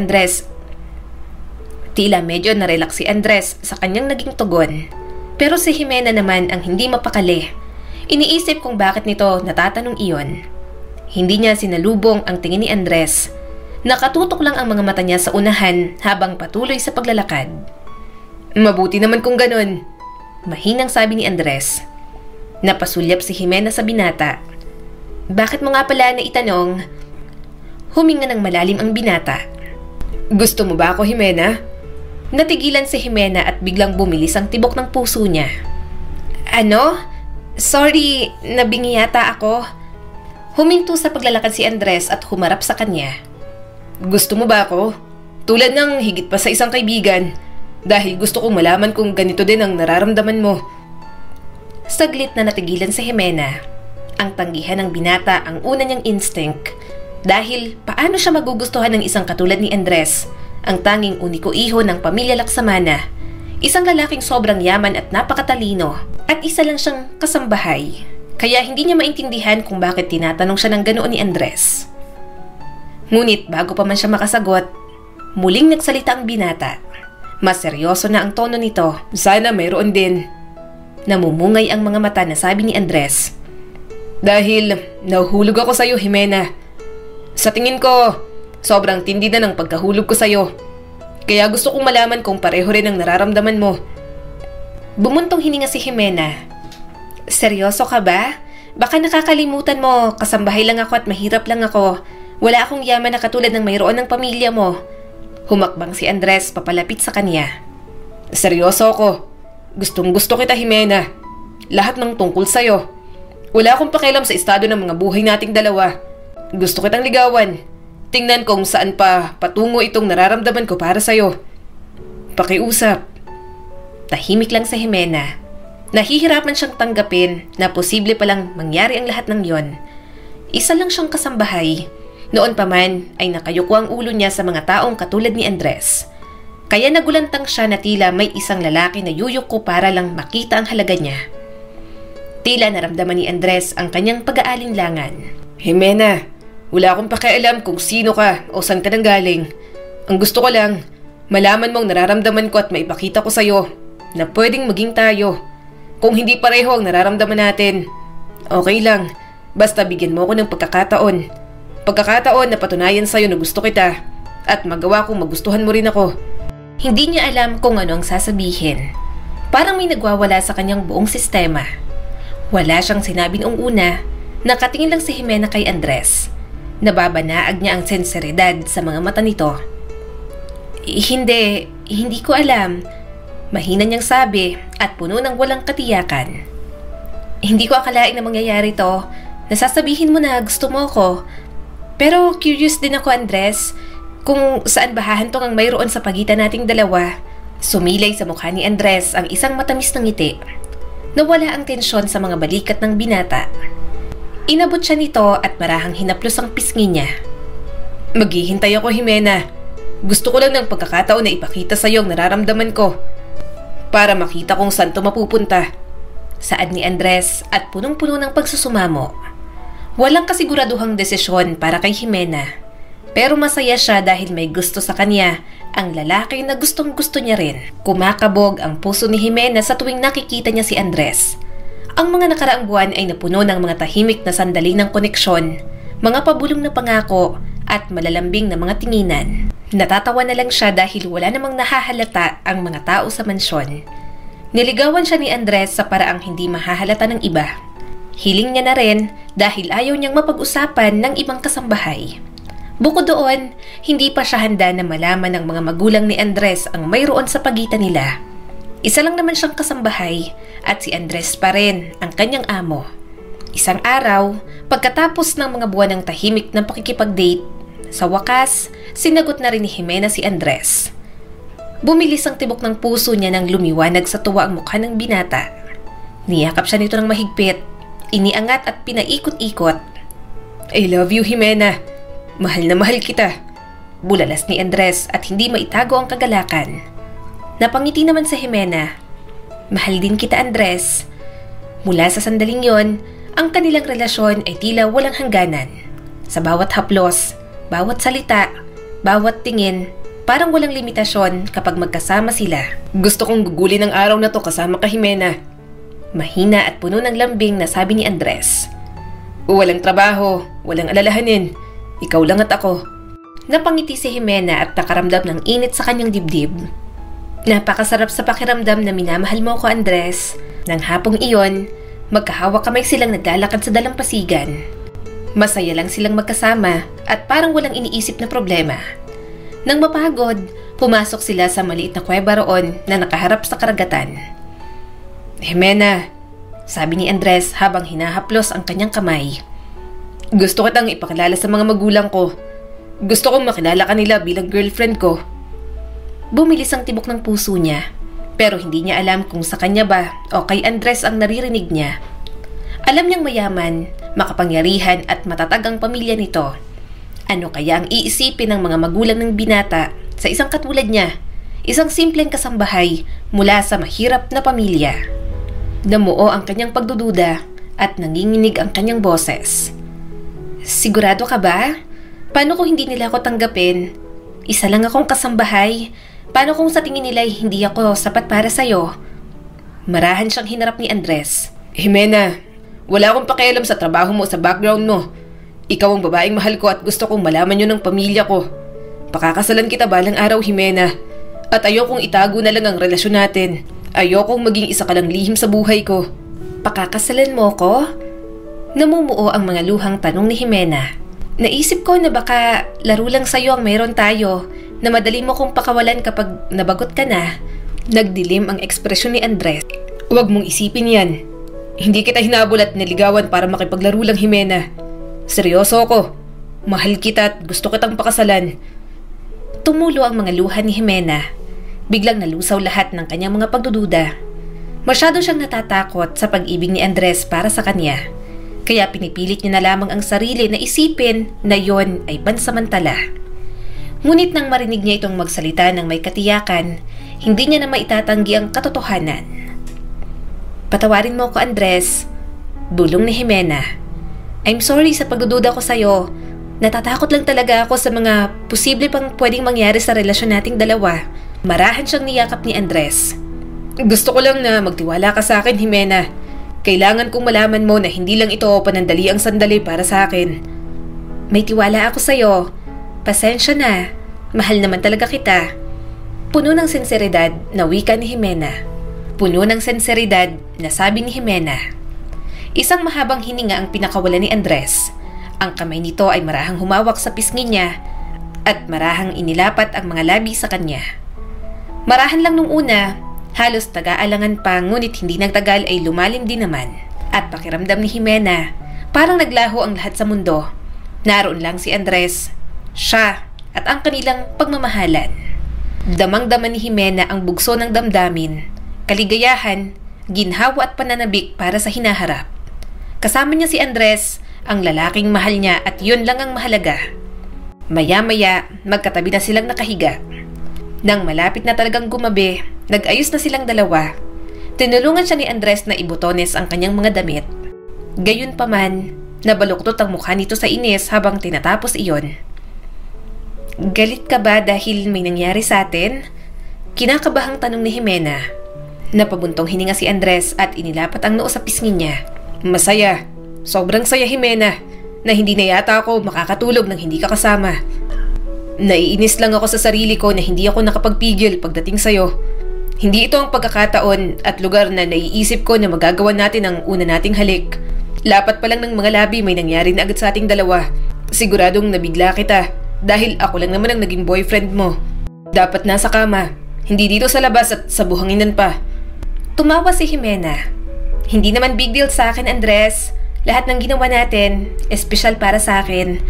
Andres sa kanyang naging tugon. Pero si Jimena naman ang hindi mapakali. Iniisip kung bakit nito natatanong iyon. Hindi niya sinalubong ang tingin ni Andres. Nakatutok lang ang mga mata niya sa unahan habang patuloy sa paglalakad. Mabuti naman kung ganun, mahinang sabi ni Andres. Napasulyap si Jimena sa binata. Bakit mo nga pala na itanong? Huminga ng malalim ang binata. Gusto mo ba ako, Jimena? Natigilan si Jimena at biglang bumilis ang tibok ng puso niya. Ano? Sorry, nabingi yata ako. Huminto sa paglalakad si Andres at humarap sa kanya. Gusto mo ba ako? Tulad ng higit pa sa isang kaibigan. Dahil gusto kong malaman kung ganito din ang nararamdaman mo. Saglit na natigilan si Jimena. Ang tanggihan ng binata ang una niyang instinct. Dahil paano siya magugustuhan ng isang katulad ni Andres, ang tanging uniko iho ng pamilya Laksamana. Isang lalaking sobrang yaman at napakatalino at isa lang siyang kasambahay. Kaya hindi niya maintindihan kung bakit tinatanong siya ng ganoon ni Andres. Ngunit bago pa man siya makasagot, muling nagsalita ang binata. Mas seryoso na ang tono nito. Sana mayroon din. Namumungay ang mga mata na sabi ni Andres. Dahil nahuhulog ako sa'yo, Jimena. Sa tingin ko, sobrang tindi na ng pagkahulog ko sa'yo. Kaya gusto kong malaman kung pareho rin ang nararamdaman mo. Bumuntong hininga si Jimena. Seryoso ka ba? Baka nakakalimutan mo, kasambahay lang ako at mahirap lang ako. Wala akong yaman na katulad ng mayroon ng pamilya mo. Humakbang si Andres papalapit sa kanya. Seryoso ako. Gustong gusto kita, Jimena. Lahat ng tungkol sa'yo. Wala akong pakialam sa estado ng mga buhay nating dalawa. Gusto kitang ligawan. Tingnan kung saan pa patungo itong nararamdaman ko para sa'yo. Pakiusap. Tahimik lang si Jimena. Nahihirapan siyang tanggapin na posible palang mangyari ang lahat ng yon. Isa lang siyang kasambahay. Noon pa man ay nakayuko ang ulo niya sa mga taong katulad ni Andres. Kaya nagulantang siya na tila may isang lalaki na yuyuko para lang makita ang halaga niya. Tila naramdaman ni Andres ang kanyang pag-aalinlangan. Jimena, wala akong pakialam kung sino ka o saan ka nang galing. Ang gusto ko lang, malaman mong nararamdaman ko at maipakita ko sa'yo na pwedeng maging tayo. Kung hindi pareho ang nararamdaman natin, okay lang. Basta bigyan mo ako ng pagkakataon. Pagkakataon na patunayan sa'yo na gusto kita at magawa kong magustuhan mo rin ako. Hindi niya alam kung ano ang sasabihin. Parang may nagwawala sa kanyang buong sistema. Wala siyang sinabi noong una. Nakatingin lang si Jimena kay Andres. Nababanaag niya ang senseridad sa mga mata nito. Hindi ko alam. Mahina niyang sabi at puno ng walang katiyakan. Hindi ko akalain na mangyayari to. Nasasabihin mo na gusto mo ko. Pero curious din ako, Andres, kung saan ba hahantong ang mayroon sa pagitan nating dalawa. Sumilay sa mukha ni Andres ang isang matamis na ngiti. Nawala ang tensyon sa mga balikat ng binata. Inabot siya nito at marahang hinaplos ang pisngi niya. Maghihintay ako, Jimena. Gusto ko lang ng pagkakataon na ipakita sa iyo ang nararamdaman ko para makita kung saan to mapupunta. Saad ni Andres at punong-puno ng pagsusumamo. Walang kasiguraduhang desisyon para kay Jimena. Pero masaya siya dahil may gusto sa kanya ang lalaki na gustong-gusto niya rin. Kumakabog ang puso ni Jimena sa tuwing nakikita niya si Andres. Ang mga nakaraang buwan ay napuno ng mga tahimik na sandali ng koneksyon, mga pabulong na pangako at malalambing na mga tinginan. Natatawa na lang siya dahil wala namang nahahalata ang mga tao sa mansyon. Niligawan siya ni Andres sa paraang hindi mahahalata ng iba. Hiling niya na rin dahil ayaw niyang mapag-usapan ng ibang kasambahay. Bukod doon, hindi pa siya handa na malaman ng mga magulang ni Andres ang mayroon sa pagitan nila. Isa lang naman siyang kasambahay at si Andres pa rin ang kanyang amo. Isang araw, pagkatapos ng mga buwan ng tahimik ng pakikipag-date, sa wakas, sinagot na rin ni Jimena si Andres. Bumilis ang tibok ng puso niya nang lumiwanag sa tuwa ang mukha ng binata. Niyakap siya nito ng mahigpit, iniangat at pinaikot-ikot. I love you, Jimena. Mahal na mahal kita. Bulalas ni Andres at hindi maitago ang kagalakan. Napangiti naman sa Jimena. Mahal din kita, Andres. Mula sa sandaling yon, ang kanilang relasyon ay tila walang hangganan. Sa bawat haplos, bawat salita, bawat tingin, parang walang limitasyon kapag magkasama sila. Gusto kong gugulin ang araw na to kasama ka, Jimena. Mahina at puno ng lambing na sabi ni Andres. Walang trabaho, walang alalahanin. Ikaw lang at ako. Napangiti si Jimena at nakaramdam ng init sa kanyang dibdib. Napakasarap sa pakiramdam na minamahal mo ako, Andres. Nang hapong iyon, magkahawak kamay silang naglalakad sa dalampasigan. Masaya lang silang magkasama at parang walang iniisip na problema. Nang mapagod, pumasok sila sa maliit na kuweba roon na nakaharap sa karagatan. Jimena, sabi ni Andres habang hinahaplos ang kanyang kamay. Gusto kitang ipakilala sa mga magulang ko. Gusto kong makilala kanila bilang girlfriend ko. Bumilis ang tibok ng puso niya, pero hindi niya alam kung sa kanya ba o kay Andres ang naririnig niya. Alam niyang mayaman, makapangyarihan at matatag ang pamilya nito. Ano kaya ang iisipin ng mga magulang ng binata sa isang katulad niya, isang simpleng kasambahay mula sa mahirap na pamilya? Namuo ang kanyang pagdududa at nanginginig ang kanyang boses. Sigurado ka ba? Paano kung hindi nila ako tanggapin? Isa lang akong kasambahay. Paano kung sa tingin nila hindi ako sapat para sa'yo? Marahan siyang hinarap ni Andres. Jimena, wala akong pakialam sa trabaho mo sa background mo. Ikaw ang babaeng mahal ko at gusto kong malaman yun ng pamilya ko. Pakakasalan kita balang araw, Jimena. At ayokong itago na lang ang relasyon natin. Ayokong maging isa ka lang lihim sa buhay ko. Pakakasalan mo ko? Namumuo ang mga luhang tanong ni Jimena. Naisip ko na baka laro lang sa'yo ang mayroon tayo na madali mo kong pakawalan kapag nabagot ka na. Nagdilim ang ekspresyon ni Andres. Huwag mong isipin yan. Hindi kita hinabol at niligawan para makipaglaro lang, Jimena. Seryoso ako. Mahal kita at gusto kitang pakasalan. Tumulo ang mga luha ni Jimena. Biglang nalusaw lahat ng kanyang mga pagdududa. Masyado siyang natatakot sa pag-ibig ni Andres para sa kanya. Kaya pinipilit niya na lamang ang sarili na isipin na yon ay pansamantala. Ngunit nang marinig niya itong magsalita ng may katiyakan, hindi niya na maitatanggi ang katotohanan. Patawarin mo ko, Andres. Bulong ni Jimena. I'm sorry sa pagdududa ko sa'yo. Natatakot lang talaga ako sa mga posible pang pwedeng mangyari sa relasyon nating dalawa. Marahan siyang niyakap ni Andres. Gusto ko lang na magtiwala ka sa akin, Jimena. Kailangan kong malaman mo na hindi lang ito panandali ang sandali para sa akin. May tiwala ako sa'yo. Pasensya na. Mahal naman talaga kita. Puno ng sinseridad na wika ni Jimena. Puno ng sinseridad na sabi ni Jimena. Isang mahabang hininga ang pinakawala ni Andres. Ang kamay nito ay marahang humawak sa pisngi niya at marahang inilapat ang mga labi sa kanya. Marahan lang nung una, halos taga-alangan pa ngunit hindi nagtagal ay lumalim din naman. At pakiramdam ni Jimena, parang naglaho ang lahat sa mundo. Naroon lang si Andres, siya at ang kanilang pagmamahalan. Damang-dama ni Jimena ang bugso ng damdamin, kaligayahan, ginhawa at pananabik para sa hinaharap. Kasama niya si Andres, ang lalaking mahal niya at yun lang ang mahalaga. Maya-maya, magkatabi na silang nakahiga. Nang malapit na talagang gumabi, nag-ayos na silang dalawa. Tinulungan siya ni Andres na ibutones ang kanyang mga damit. Gayunpaman, nabaluktot ang mukha nito sa inis habang tinatapos iyon. Galit ka ba dahil may nangyari sa atin? Kinakabahang tanong ni Jimena. Napabuntong hininga si Andres at inilapat ang noo sa pisngi niya. Masaya. Sobrang saya, Jimena, na hindi na yata ako makakatulog nang hindi ka kasama. Naiinis lang ako sa sarili ko na hindi ako nakapagpigil pagdating sa'yo. Hindi ito ang pagkakataon at lugar na naiisip ko na magagawa natin ang una nating halik. Lapat pa lang ng mga labi may nangyari na agad sa ating dalawa. Siguradong nabigla kita dahil ako lang naman ang naging boyfriend mo. Dapat nasa kama, hindi dito sa labas at sa buhanginan pa. Tumawa si Jimena. Hindi naman big deal sa akin, Andres. Lahat ng ginawa natin, espesyal para sa akin.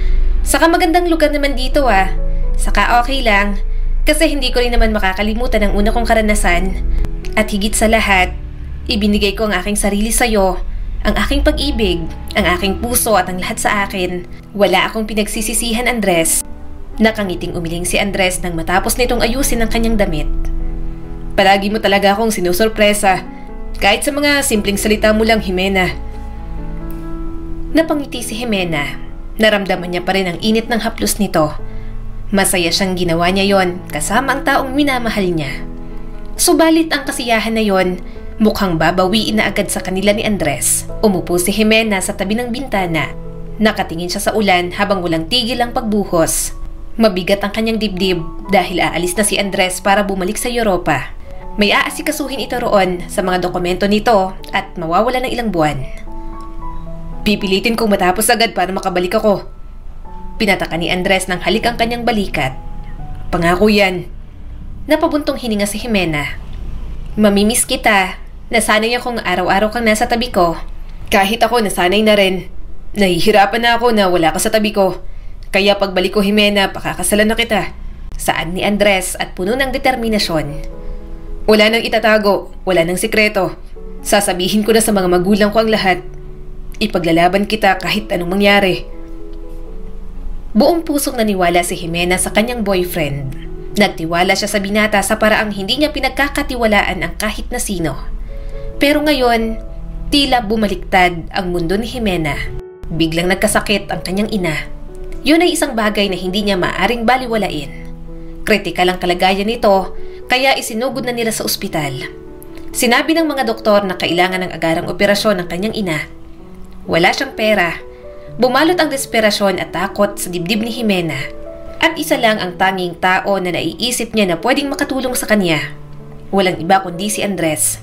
Saka magandang lugar naman dito ah. Saka okay lang, kasi hindi ko rin naman makakalimutan ang una kong karanasan. At higit sa lahat, ibinigay ko ang aking sarili sa'yo, ang aking pag-ibig, ang aking puso at ang lahat sa akin. Wala akong pinagsisisihan, Andres. Nakangiting umiling si Andres nang matapos nitong ayusin ang kanyang damit. Palagi mo talaga akong sinusurpresa, kahit sa mga simpleng salita mo lang, Jimena. Napangiti si Jimena. Naramdaman niya pa rin ang init ng haplos nito. Masaya siyang ginawa niya yon kasama ang taong minamahal niya. Subalit ang kasiyahan na yon, mukhang babawiin na agad sa kanila ni Andres. Umupo si Jimena sa tabi ng bintana. Nakatingin siya sa ulan habang walang tigil ang pagbuhos. Mabigat ang kanyang dibdib dahil aalis na si Andres para bumalik sa Europa. May aasikasuhin ito roon sa mga dokumento nito at mawawala ng ilang buwan. Pipilitin kong matapos agad para makabalik ako. Pinataka ni Andres ng halik ang kanyang balikat. Pangako yan. Napabuntong hininga si Jimena. Mamimiss kita. Nasanay akong araw-araw kang nasa tabi ko. Kahit ako nasanay na rin. Nahihirapan na ako na wala ka sa tabi ko. Kaya pagbalik ko, Jimena, pakakasalan na kita. Saan ni Andres at puno ng determinasyon. Wala nang itatago, wala nang sikreto. Sasabihin ko na sa mga magulang ko ang lahat. Ipaglalaban kita kahit anong mangyari. Buong pusong naniwala si Jimena sa kanyang boyfriend. Nagtiwala siya sa binata sa paraang hindi niya pinagkakatiwalaan ang kahit na sino. Pero ngayon, tila bumaliktad ang mundo ni Jimena. Biglang nagkasakit ang kanyang ina. Yun ay isang bagay na hindi niya maaring baliwalain. Kritikal ang kalagayan nito, kaya isinugod na nila sa ospital. Sinabi ng mga doktor na kailangan ng agarang operasyon ng kanyang ina. Wala siyang pera. Bumalot ang desperasyon at takot sa dibdib ni Jimena. At isa lang ang tanging tao na naiisip niya na pwedeng makatulong sa kanya. Walang iba kundi si Andres.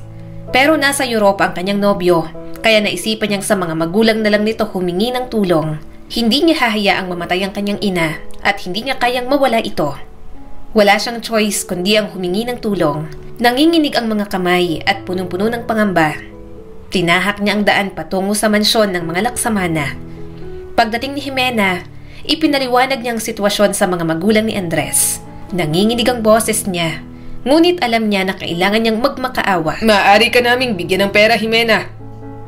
Pero nasa Europa ang kanyang nobyo, kaya naisipan niyang sa mga magulang na lang nito humingi ng tulong. Hindi niya hahayaang mamatay ang kanyang ina at hindi niya kayang mawala ito. Wala siyang choice kundi ang humingi ng tulong. Nanginginig ang mga kamay at punong-puno ng pangamba. Tinahak niya ang daan patungo sa mansyon ng mga laksamana. Pagdating ni Jimena, ipinaliwanag niya ang sitwasyon sa mga magulang ni Andres. Nanginginig ang boses niya, ngunit alam niya na kailangan niyang magmakaawa. Maaari ka naming bigyan ng pera, Jimena,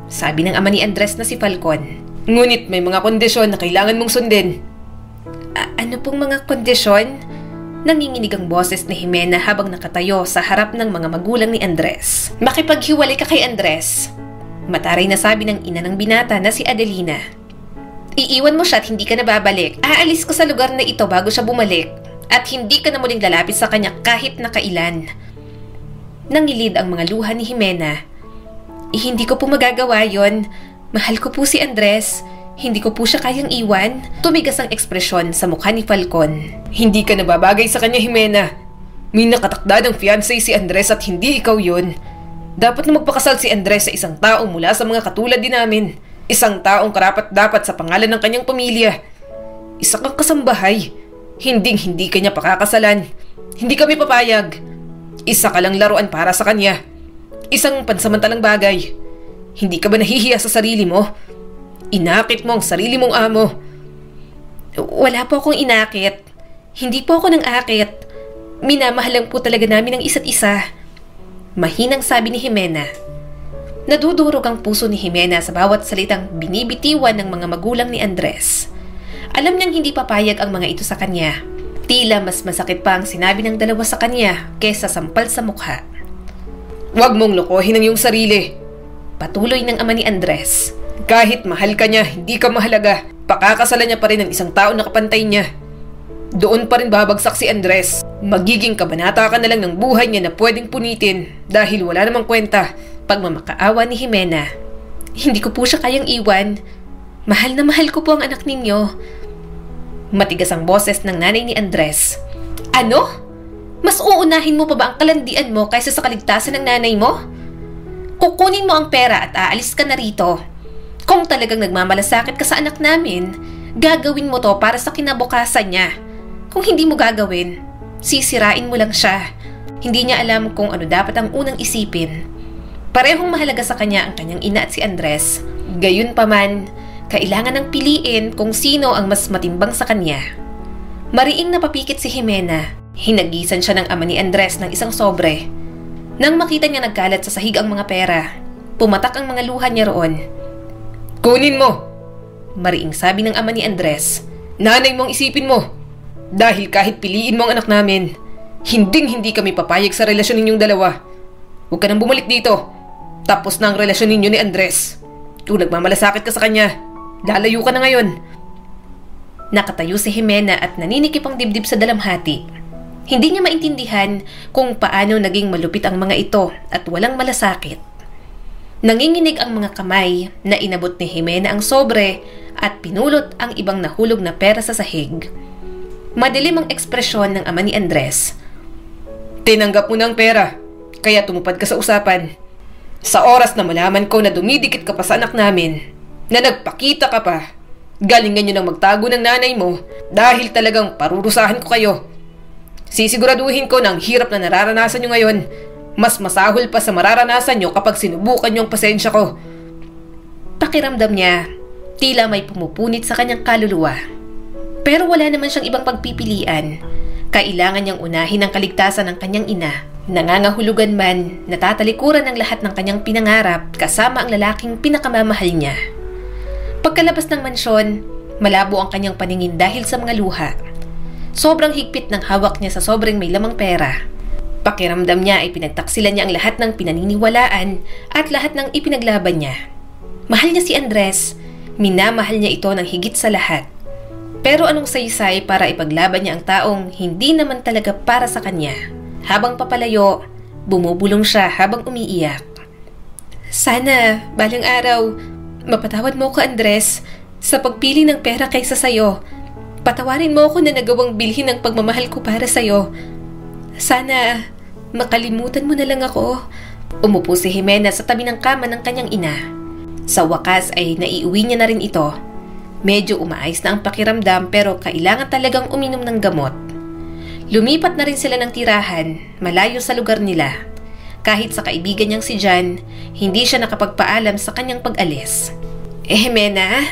sabi ng ama ni Andres na si Falcon. Ngunit may mga kondisyon na kailangan mong sundin. Ano pong mga kondisyon? Nanginginig ang boses ni Jimena habang nakatayo sa harap ng mga magulang ni Andres. Makipaghiwalay ka kay Andres, mataray na sabi ng ina ng binata na si Adelina. Iiwan mo siya at hindi ka na babalik. Aalis ko sa lugar na ito bago siya bumalik at hindi ka na muling lalapit sa kanya kahit na kailan. Nangilid ang mga luha ni Jimena. Hindi ko po magagawa yon. Mahal ko po si Andres. Hindi ko po siya kayang iwan. Tumigas ang ekspresyon sa mukha ni Falcon. Hindi ka nababagay sa kanya, Jimena. May nakatakda ng fiancé si Andres at hindi ikaw yun. Dapat na magpakasal si Andres sa isang tao mula sa mga katulad din namin. Isang taong karapat-dapat sa pangalan ng kanyang pamilya. Isa kang kasambahay. Hindi kanya pakakasalan. Hindi kami papayag. Isa ka lang laruan para sa kanya. Isang pansamantalang bagay. Hindi ka ba nahihiya sa sarili mo? Inakit mo ang sarili mong amo. Wala po akong inakit. Hindi po ako nang akit. Minamahal lang po talaga namin ang isa't isa. Mahinang sabi ni Jimena. Nadudurog ang puso ni Jimena sa bawat salitang binibitiwan ng mga magulang ni Andres. Alam niyang hindi papayag ang mga ito sa kanya. Tila mas masakit pa ang sinabi ng dalawa sa kanya kesa sampal sa mukha. Huwag mong lokohin ang iyong sarili. Patuloy ng ama ni Andres. Kahit mahal ka niya, hindi ka mahalaga. Pakakasalan niya pa rin ang isang tao na kapantay niya. Doon pa rin babagsak si Andres. Magiging kabanata ka na lang ng buhay niya na pwedeng punitin dahil wala namang kwenta. Pagmamakaawa ni Jimena. Hindi ko po siya kayang iwan. Mahal na mahal ko po ang anak ninyo. Matigas ang boses ng nanay ni Andres. Ano? Mas uunahin mo pa ba ang kalandian mo kaysa sa kaligtasan ng nanay mo? Kukunin mo ang pera at aalis ka na rito. Kung talagang nagmamalasakit ka sa anak namin, gagawin mo to para sa kinabukasan niya. Kung hindi mo gagawin, sisirain mo lang siya. Hindi niya alam kung ano dapat ang unang isipin. Parehong mahalaga sa kanya ang kanyang ina at si Andres. Gayunpaman, kailangan ng piliin kung sino ang mas matimbang sa kanya. Mariing napapikit si Jimena. Hinagisan siya ng ama ni Andres ng isang sobre. Nang makita niya nagkalat sa sahig ang mga pera, pumatak ang mga luha niya roon. Kunin mo! Mariing sabi ng ama ni Andres. Nanay mong isipin mo. Dahil kahit piliin mo ang anak namin, hindi kami papayag sa relasyon ninyong dalawa. Huwag ka nang bumalik dito. Tapos na ang relasyon ninyo ni Andres. Kung nagmamalasakit ka sa kanya, lalayo ka na ngayon. Nakatayo si Jimena at naninikip ang dibdib sa dalamhati. Hindi niya maintindihan kung paano naging malupit ang mga ito at walang malasakit. Nanginginig ang mga kamay na inabot ni Jimena ang sobre at pinulot ang ibang nahulog na pera sa sahig. Madilim ang ekspresyon ng ama ni Andres. Tinanggap mo ng pera, kaya tumupad ka sa usapan. Sa oras na malaman ko na dumidikit ka pa sa anak namin, na nagpakita ka pa, galingan nyo nang magtago ng nanay mo dahil talagang parurusahan ko kayo. Sisiguraduhin ko na ang hirap na nararanasan nyo ngayon, mas masahol pa sa mararanasan nyo kapag sinubukan nyo ang pasensya ko. Pakiramdam niya, tila may pumupunit sa kanyang kaluluwa. Pero wala naman siyang ibang pagpipilian. Kailangan niyang unahin ang kaligtasan ng kanyang ina. Nangangahulugan man, natatalikuran ng lahat ng kanyang pinangarap kasama ang lalaking pinakamamahal niya. Pagkalabas ng mansyon, malabo ang kanyang paningin dahil sa mga luha. Sobrang higpit ng hawak niya sa sobrang may lamang pera. Pakiramdam niya ay pinagtaksilan niya ang lahat ng pinaniniwalaan at lahat ng ipinaglaban niya. Mahal niya si Andres, minamahal niya ito ng higit sa lahat. Pero anong saysay para ipaglaban niya ang taong hindi naman talaga para sa kanya? Habang papalayo, bumubulong siya habang umiiyak. Sana, balang araw, mapatawad mo ko, Andres, sa pagpili ng pera kaysa sayo. Patawarin mo ako na nagawang bilhin ng pagmamahal ko para sayo. Sana, makalimutan mo na lang ako. Umupo si Jimena sa tabi ng kama ng kanyang ina. Sa wakas ay naiuwi niya na rin ito. Medyo umaayos na ang pakiramdam pero kailangan talagang uminom ng gamot. Lumipat na rin sila ng tirahan, malayo sa lugar nila. Kahit sa kaibigan niyang si John, hindi siya nakapagpaalam sa kanyang pag-alis. Jimena?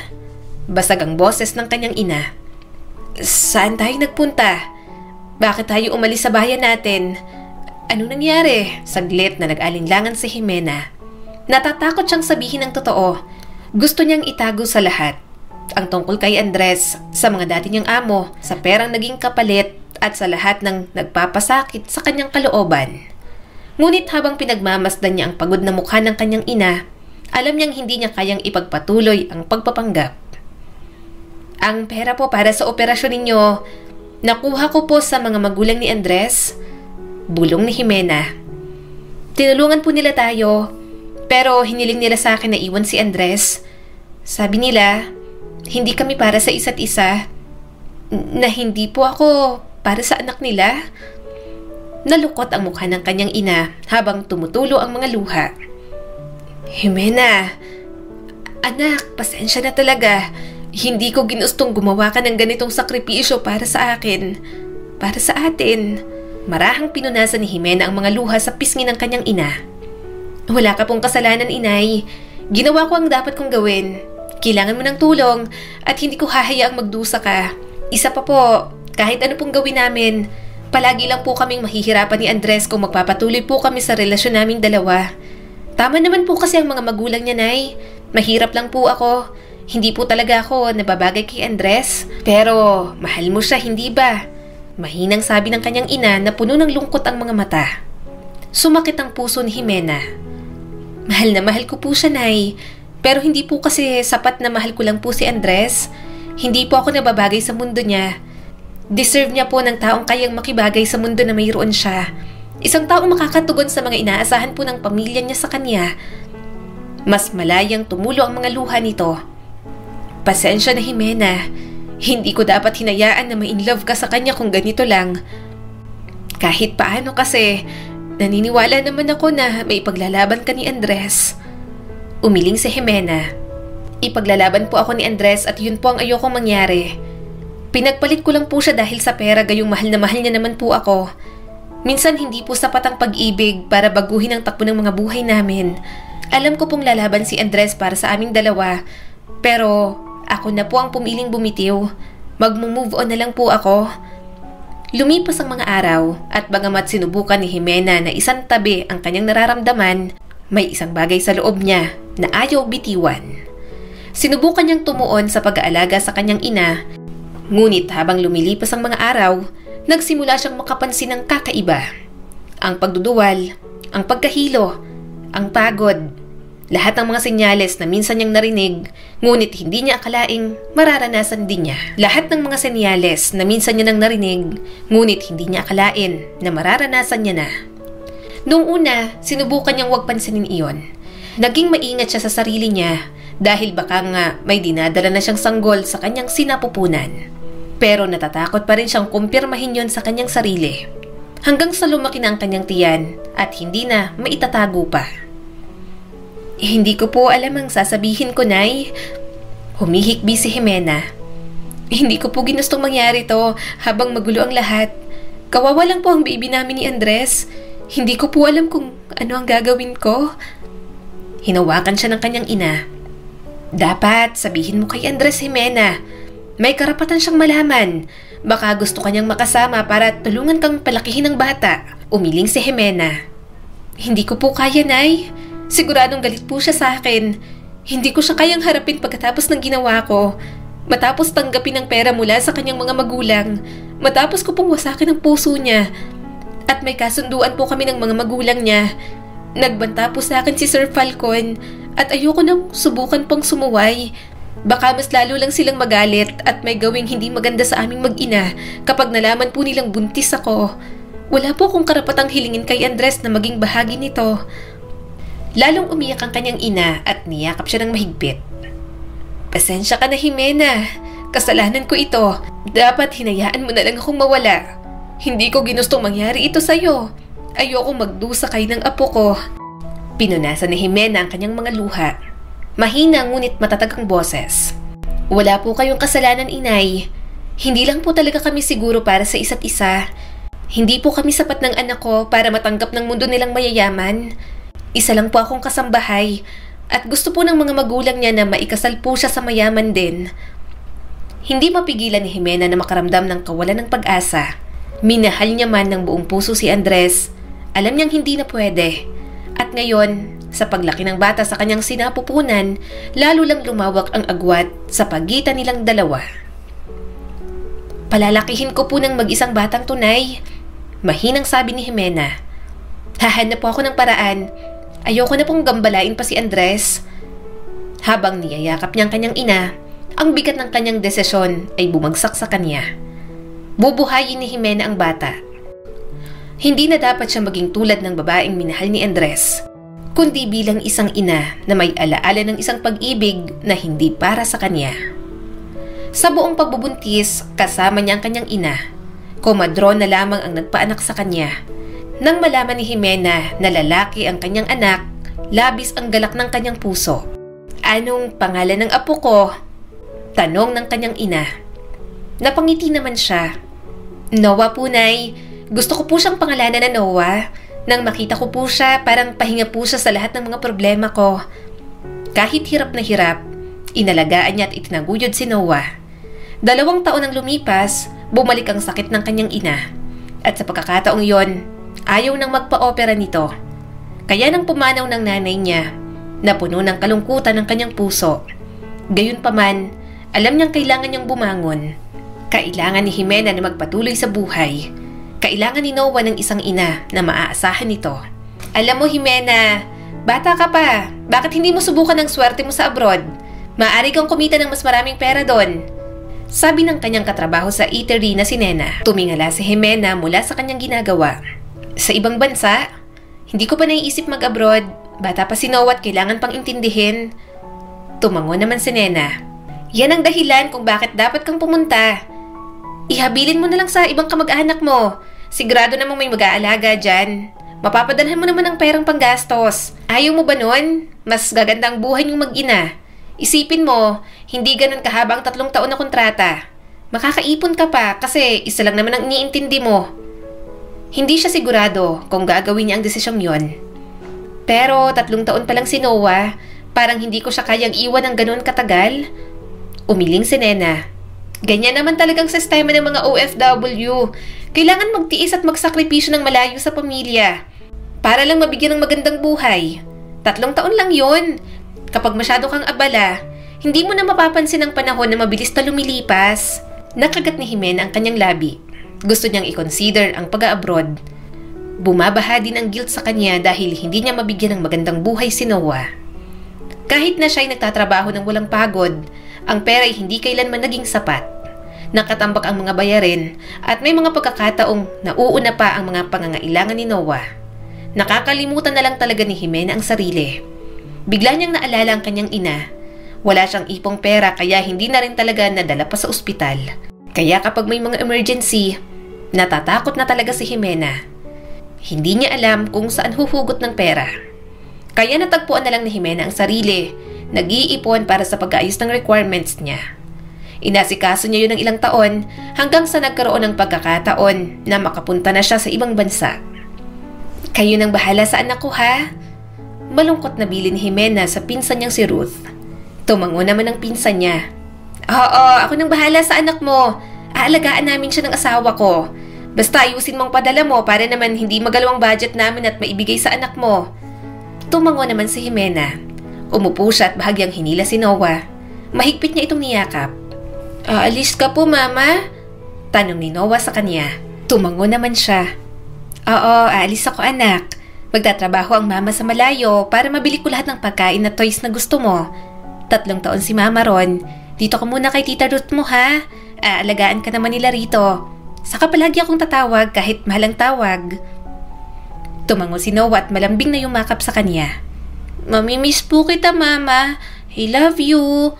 Basag ang boses ng kanyang ina. Saan tayo nagpunta? Bakit tayo umalis sa bayan natin? Ano nangyari? Saglit na nag-alinlangan si Jimena. Natatakot siyang sabihin ang totoo. Gusto niyang itago sa lahat. Ang tungkol kay Andres, sa mga dati niyang amo, sa perang naging kapalit at sa lahat ng nagpapasakit sa kanyang kalooban. Ngunit habang pinagmamasdan niya ang pagod na mukha ng kanyang ina, alam niyang hindi niya kayang ipagpatuloy ang pagpapanggap. Ang pera po para sa operasyon ninyo, nakuha ko po sa mga magulang ni Andres. Bulong ni Jimena. Tinulungan po nila tayo, pero hiniling nila sa akin na iwan si Andres. Sabi nila, hindi kami para sa isa't isa, na hindi po ako para sa anak nila. Nalukot ang mukha ng kanyang ina habang tumutulo ang mga luha. Jimena, anak, pasensya na talaga. Hindi ko ginustong gumawa ka ng ganitong sakripisyo para sa akin, para sa atin. Marahang pinunasan ni Jimena ang mga luha sa pisngi ng kanyang ina. Wala ka pong kasalanan, inay. Ginawa ko ang dapat kong gawin. Kailangan mo ng tulong at hindi ko hahayaang magdusa ka. Isa pa po, kahit ano pong gawin namin, palagi lang po kaming mahihirapan ni Andres kung magpapatuloy po kami sa relasyon naming dalawa. Tama naman po kasi ang mga magulang niya, Nay. Mahirap lang po ako. Hindi po talaga ako nababagay kay Andres. Pero mahal mo siya, hindi ba? Mahinang sabi ng kanyang ina na puno ng lungkot ang mga mata. Sumakit ang puso ni Jimena. Mahal na mahal ko po siya, Nay. Pero hindi po kasi sapat na mahal ko lang po si Andres. Hindi po ako nababagay sa mundo niya. Deserve niya po ng taong kayang makibagay sa mundo na mayroon siya. Isang taong makakatugon sa mga inaasahan po ng pamilya niya sa kanya. Mas malayang tumulo ang mga luha nito. Pasensya na, Jimena. Hindi ko dapat hinayaan na ma-inlove ka sa kanya kung ganito lang. Kahit paano kasi, naniniwala naman ako na may ipaglalaban ka ni Andres. Umiling si Jimena. Ipaglalaban po ako ni Andres at yun po ang ayokong mangyari. Pinagpalit ko lang po siya dahil sa pera, gayong mahal na mahal niya naman po ako. Minsan hindi po sapat ang pag-ibig para baguhin ang takbo ng mga buhay namin. Alam ko pong lalaban si Andres para sa aming dalawa, pero ako na po ang pumiling bumitiw. Mag-move on na lang po ako. Lumipas ang mga araw at bagamat sinubukan ni Jimena na isang tabi ang kanyang nararamdaman, may isang bagay sa loob niya na ayaw bitiwan. Sinubukan niyang tumuon sa pag-aalaga sa kanyang ina, ngunit habang lumilipas ang mga araw, nagsimula siyang makapansin ng kakaiba. Ang pagduduwal, ang pagkahilo, ang pagod, lahat ng mga senyales na minsan niyang narinig, ngunit hindi niya akalaing mararanasan din niya. Lahat ng mga senyales na minsan niya nang narinig, ngunit hindi niya akalain na mararanasan niya na. Noong una, sinubukan niyang huwag pansinin iyon. Naging maingat siya sa sarili niya dahil baka nga may dinadala na siyang sanggol sa kanyang sinapupunan. Pero natatakot pa rin siyang kumpirmahin yon sa kanyang sarili. Hanggang sa lumaki na ang kanyang tiyan at hindi na maitatago pa. Hindi ko po alam ang sasabihin ko, Nay. Humihikbi si Jimena. Hindi ko po ginustong mangyari to habang magulo ang lahat. Kawawa lang po ang baby namin ni Andres. Hindi ko po alam kung ano ang gagawin ko. Hinawakan siya ng kanyang ina. Dapat sabihin mo kay Andres, Jimena. May karapatan siyang malaman. Baka gusto kanyang makasama para tulungan kang palakihin ng bata. Umiling si Jimena. Hindi ko po kaya, Nay. Siguradong galit po siya sa akin. Hindi ko siya kayang harapin pagkatapos ng ginawa ko. Matapos tanggapin ang pera mula sa kanyang mga magulang. Matapos ko pong wasakin ang puso niya. At may kasunduan po kami ng mga magulang niya. Nagbanta po sa akin si Sir Falcon at ayoko nang subukan pang sumuway. Baka mas lalo lang silang magalit at may gawing hindi maganda sa aming mag-ina kapag nalaman po nilang buntis ako. Wala po akong karapatang hilingin kay Andres na maging bahagi nito. Lalong umiyak ang kanyang ina at niyakap siya ng mahigpit. Pasensya ka na, Jimena. Kasalanan ko ito. Dapat hinayaan mo na lang akong mawala. Hindi ko ginustong mangyari ito sa'yo. Ayoko magdusa kayo ng apo ko. Pinunasan ni Jimena ang kanyang mga luha. Mahina ngunit matatag ang boses. Wala po kayong kasalanan, inay. Hindi lang po talaga kami siguro para sa isa't isa. Hindi po kami sapat ng anak ko para matanggap ng mundo nilang mayayaman. Isa lang po akong kasambahay at gusto po ng mga magulang niya na maikasal po siya sa mayaman din. Hindi mapigilan ni Jimena na makaramdam ng kawalan ng pag-asa. Minahal niya man ng buong puso si Andres. Alam niyang hindi na pwede. At ngayon, sa paglaki ng bata sa kanyang sinapupunan, lalo lang lumawak ang agwat sa pagitan nilang dalawa. Palalakihin ko po ng mag-isang batang tunay. Mahinang sabi ni Jimena. Hahanap po ako ng paraan. Ayoko na pong gambalain pa si Andres. Habang niyayakap niya ang kanyang ina, ang bigat ng kanyang desisyon ay bumagsak sa kanya. Bubuhayin ni Jimena ang bata. Hindi na dapat siya maging tulad ng babaeng minahal ni Andres, kundi bilang isang ina na may alaala ng isang pag-ibig na hindi para sa kanya. Sa buong pagbubuntis, kasama niya ang kanyang ina. Komadron na lamang ang nagpaanak sa kanya. Nang malaman ni Jimena na lalaki ang kanyang anak, labis ang galak ng kanyang puso. Anong pangalan ng apo ko? Tanong ng kanyang ina. Napangiti naman siya. Noah po, Nay. Gusto ko po siyang pangalanan na Noah. Nang makita ko po siya, parang pahinga po siya sa lahat ng mga problema ko. Kahit hirap na hirap, inalagaan niya at itinaguyod si Noah. 2 taon ang lumipas, bumalik ang sakit ng kanyang ina. At sa pagkakataong yon, ayaw nang magpa-opera nito. Kaya nang pumanaw ng nanay niya, napuno ng kalungkutan ng kanyang puso. Gayunpaman, alam niyang kailangan niyang bumangon. Kailangan ni Jimena na magpatuloy sa buhay. Kailangan ni Noah ng isang ina na maaasahan nito. Alam mo, Jimena, bata ka pa. Bakit hindi mo subukan ang swerte mo sa abroad? Maaari kang kumita ng mas maraming pera doon. Sabi ng kanyang katrabaho sa eatery na si Nena. Tumingala si Jimena mula sa kanyang ginagawa. Sa ibang bansa? Hindi ko pa naiisip mag-abroad. Bata pa si Noah at kailangan pang intindihin. Tumango naman si Nena. Yan ang dahilan kung bakit dapat kang pumunta. Ihabilin mo na lang sa ibang kamag-anak mo. Sigurado namang may mag-aalaga dyan. Mapapadalhan mo naman ang perang panggastos. Ayaw mo ba nun? Mas gaganda ang buhay niyong mag-ina. Isipin mo, hindi ganun kahaba ang 3 taon na kontrata. Makakaipon ka pa kasi isa lang naman ang iniintindi mo. Hindi siya sigurado kung gagawin niya ang desisyong yon. Pero 3 taon pa lang si Noah, parang hindi ko siya kayang iwan ng ganun katagal. Umiling si Nena. Ganyan naman talagang sistema ng mga OFW. Kailangan magtiis at magsakripisyo ng malayo sa pamilya para lang mabigyan ng magandang buhay. 3 taon lang yon. Kapag masyado kang abala, hindi mo na mapapansin ang panahon na mabilis na lumilipas. Nakagat ni Jimena ang kanyang labi. Gusto niyang i-consider ang pag-abroad. Bumabaha din ang guilt sa kanya dahil hindi niya mabigyan ng magandang buhay si Noah. Kahit na siya'y nagtatrabaho ng walang pagod, ang pera ay hindi kailanman naging sapat. Nakatambak ang mga bayarin at may mga pagkakataong nauuna pa ang mga pangangailangan ni Noah. Nakakalimutan na lang talaga ni Jimena ang sarili. Bigla niyang naalala ang kanyang ina. Wala siyang ipong pera kaya hindi na rin talaga nadala pa sa ospital. Kaya kapag may mga emergency, natatakot na talaga si Jimena. Hindi niya alam kung saan huhugot ng pera. Kaya natagpuan na lang ni Jimena ang sarili, nag-iipon para sa pag-aayos ng requirements niya. Inasikaso niya yun ng ilang taon hanggang sa nagkaroon ng pagkakataon na makapunta na siya sa ibang bansa. Kayo nang bahala sa anak ko, ha? Malungkot na bilin ni Jimena sa pinsan niyang si Ruth. Tumango naman ang pinsan niya. Oo, ako nang bahala sa anak mo. Aalagaan namin siya ng asawa ko. Basta ayusin mong padala mo para naman hindi magalawang budget namin at maibigay sa anak mo. Tumango naman si Jimena. Umupo siya at bahagyang hinila si Noah. Mahigpit niya itong niyakap. Aalis ka po, Mama? Tanong ni Noah sa kanya. Tumango naman siya. Oo, aalis ako, anak. Magtatrabaho ang Mama sa malayo para mabili ko lahat ng pagkain na toys na gusto mo. 3 taon si Mama ron. Dito ka muna kay Tita Ruth mo, ha? Aalagaan ka naman nila rito. Saka palagi akong tatawag kahit mahalang tawag. Tumango si Noah at malambing na yumakap sa kanya. Mamimiss po kita, Mama. I love you.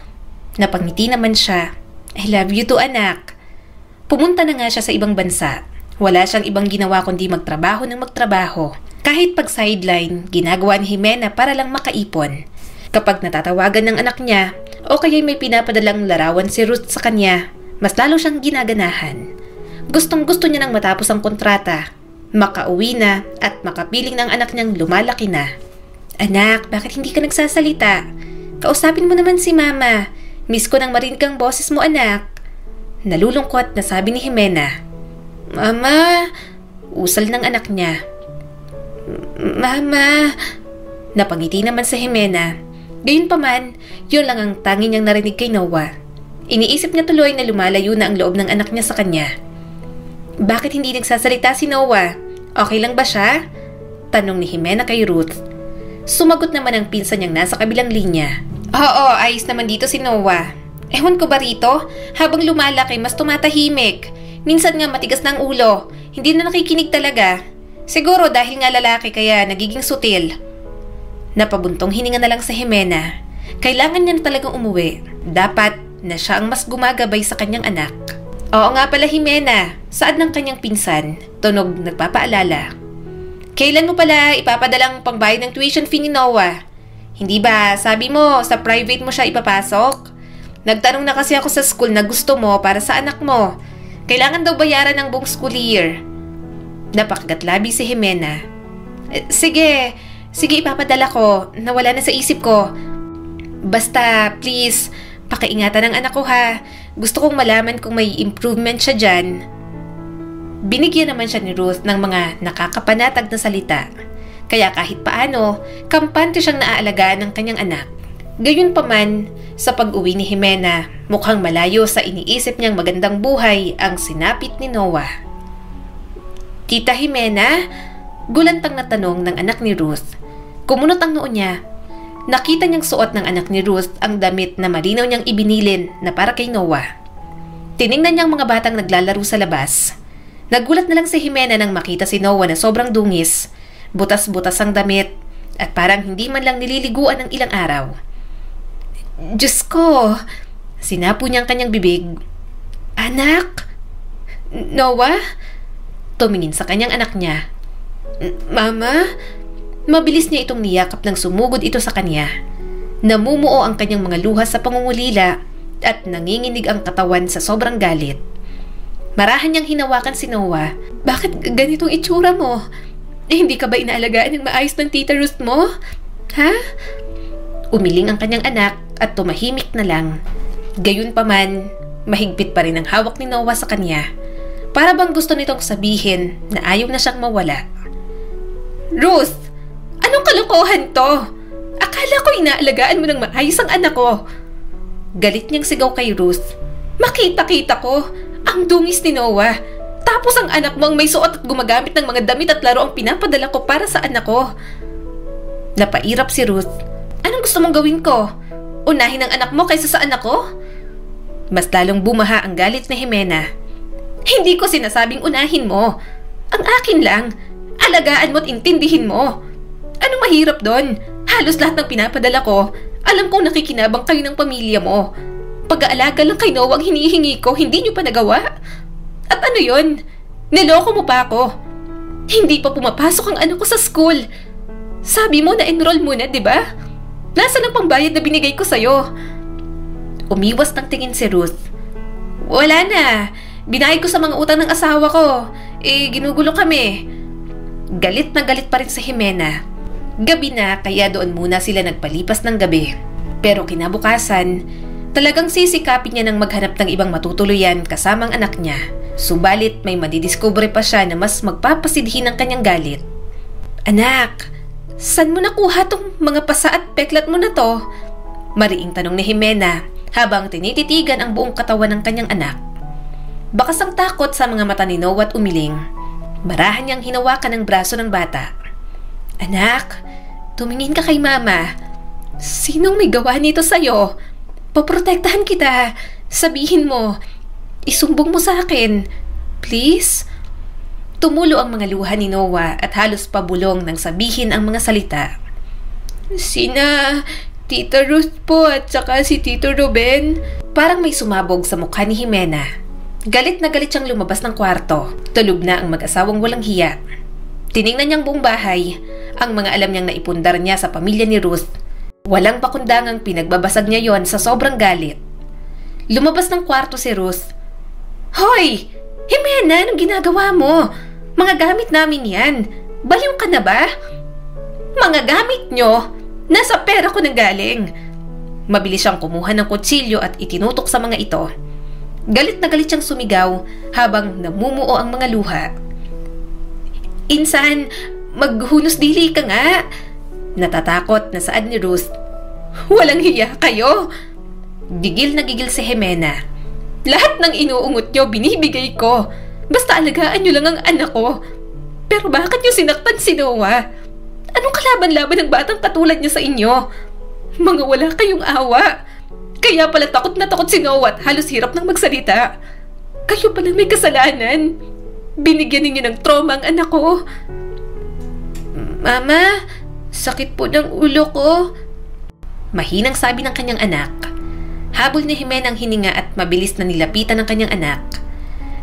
Napangiti naman siya. I love you too, anak. Pumunta na nga siya sa ibang bansa. Wala siyang ibang ginawa kundi magtrabaho ng magtrabaho. Kahit pag sideline, ginagawa ni Jimena para lang makaipon. Kapag natatawagan ng anak niya, o kaya may pinapadalang larawan si Ruth sa kanya, mas lalo siyang ginaganahan. Gustong-gusto niya nang matapos ang kontrata, makauwi na at makapiling ng anak niyang lumalaki na. Anak, bakit hindi ka nagsasalita? Kausapin mo naman si Mama. Miss ko nang marinig ang boses mo, anak. Nalulungkot na sabi ni Jimena. Mama, usal ng anak niya. Mama, napangiti naman si Jimena. Gayunpaman, yun lang ang tangi niyang narinig kay Noah. Iniisip niya tuloy na lumalayo na ang loob ng anak niya sa kanya. Bakit hindi nagsasalita si Noah? Okay lang ba siya? Tanong ni Jimena kay Ruth. Sumagot naman ang pinsan niyang nasa kabilang linya. Oo, ayos naman dito si Noah. Ewan ko ba rito? Habang lumalaki, mas tumatahimik. Minsan nga matigas na ang ulo. Hindi na nakikinig talaga. Siguro dahil nga lalaki kaya nagiging sutil. Napabuntong hininga na lang sa Jimena. Kailangan niya na talagang umuwi. Dapat na siya ang mas gumagabay sa kanyang anak. Oo nga pala Jimena, saad ng kanyang pinsan, tunog nagpapaalala. Kailan mo pala ipapadalang pangbayad ng tuition fee ni Noah? Hindi ba sabi mo sa private mo siya ipapasok? Nagtanong na kasi ako sa school na gusto mo para sa anak mo. Kailangan daw bayaran ng buong school year. Napakagatlabi si Jimena. Sige ipapadala ko. Nawala na sa isip ko. Basta, please, pakiingatan ang anak ko ha. Gusto kong malaman kung may improvement siya dyan. Binigyan naman siya ni Ruth ng mga nakakapanatag na salita. Kaya kahit paano, kampante siyang naaalagaan ng kanyang anak. Gayunpaman, sa pag-uwi ni Jimena, mukhang malayo sa iniisip niyang magandang buhay ang sinapit ni Noah. Tita Jimena? Gulantang na tanong ng anak ni Ruth. Kumunot ang noo niya. Nakita niyang suot ng anak ni Ruth ang damit na malinaw niyang ibinilin na para kay Noah. Tiningnan niyang mga batang naglalaro sa labas. Nagulat na lang si Jimena nang makita si Noah na sobrang dungis, butas-butas ang damit, at parang hindi man lang nililiguan ng ilang araw. Diyos ko! Sinapo niyang kanyang bibig. Anak? Noah? Tumingin sa kanyang anak niya. Mama? Mabilis niya itong niyakap nang sumugod ito sa kanya. Namumuo ang kanyang mga luha sa pangungulila at nanginginig ang katawan sa sobrang galit. Marahan niyang hinawakan si Noah. Bakit ganitong itsura mo? Hindi ka ba inaalagaan ng maayos ng Tita Ruth mo? Ha? Umiling ang kanyang anak at tumahimik na lang. Gayunpaman, mahigpit pa rin ang hawak ni Noah sa kanya. Para bang gusto nitong sabihin na ayaw na siyang mawala. Ruth! Anong kalokohan to? Akala ko inaalagaan mo ng maayos ang anak ko. Galit niyang sigaw kay Ruth. Makita-kita ko, ang dungis ni Noah. Tapos ang anak mo ang may suot at gumagamit ng mga damit at laro ang pinapadala ko para sa anak ko. Napairap si Ruth. Anong gusto mong gawin ko? Unahin ang anak mo kaysa sa anak ko? Mas lalong bumaha ang galit ni Jimena. Hindi ko sinasabing unahin mo. Ang akin lang. Alagaan mo at intindihin mo. Anong mahirap doon? Halos lahat ng pinapadala ko, alam kong nakikinabang kayo ng pamilya mo. Pag-aalaga lang kay Noah ang hinihingi ko, hindi niyo pa nagawa? At ano yon? Niloko mo pa ako. Hindi pa pumapasok ang anak ko sa school. Sabi mo na enroll muna, di ba? Nasaan ang pambayad na binigay ko sa'yo? Umiwas ng tingin si Ruth. Wala na. Binayad ko sa mga utang ng asawa ko. Ginugulo kami. Galit na galit pa rin sa Jimena. Gabi na kaya doon muna sila nagpalipas ng gabi. Pero kinabukasan, talagang sisikapin niya ng maghanap ng ibang matutuluyan kasamang anak niya. Subalit may madidiscover pa siya na mas magpapasidhin ng kanyang galit. Anak, saan mo nakuha tong mga pasa at peklat mo na to? Mariing tanong ni Jimena habang tinititigan ang buong katawan ng kanyang anak. Bakas ang takot sa mga mata ni Noah at umiling. Marahan niyang hinawakan ang braso ng bata. Anak, tumingin ka kay Mama. Sinong may gawa nito sa'yo? Poprotektahan kita. Sabihin mo. Isumbong mo sa akin. Please? Tumulo ang mga luha ni Noah at halos pabulong nang sabihin ang mga salita. Sina Tita Ruth po at saka si Tito Ruben. Parang may sumabog sa mukha ni Jimena. Galit na galit siyang lumabas ng kwarto. Tulog na ang mag-asawang walang hiya. Tiningnan niyang buong bahay, ang mga alam niyang naipundar niya sa pamilya ni Ruth. Walang pakundangang pinagbabasag niya yon sa sobrang galit. Lumabas ng kwarto si Ruth. Hoy! Jimena, anong ginagawa mo? Mga gamit namin yan. Baliw ka na ba? Mga gamit nyo? Nasa pera ko nanggaling. Mabilis siyang kumuha ng kutsilyo at itinutok sa mga ito. Galit na galit siyang sumigaw habang namumuo ang mga luha. Insan, maghunos dili ka nga. Natatakot na saad ni Ruth. Walang hiya kayo. Gigil na gigil si Jimena. Lahat ng inuungot nyo binibigay ko. Basta alagaan nyo lang ang anak ko. Pero bakit nyo sinaktan si Noah? Anong kalaban-laban ng batang katulad niya sa inyo? Mga wala kayong awa. Kaya pala takot na takot si Noah at halos hirap nang magsalita. Kayo pala may kasalanan. Binigyan ninyo ng trauma ang anak ko. Mama, sakit po ng ulo ko. Mahinang sabi ng kanyang anak. Habol ni Jimena ang hininga at mabilis na nilapitan ng kanyang anak.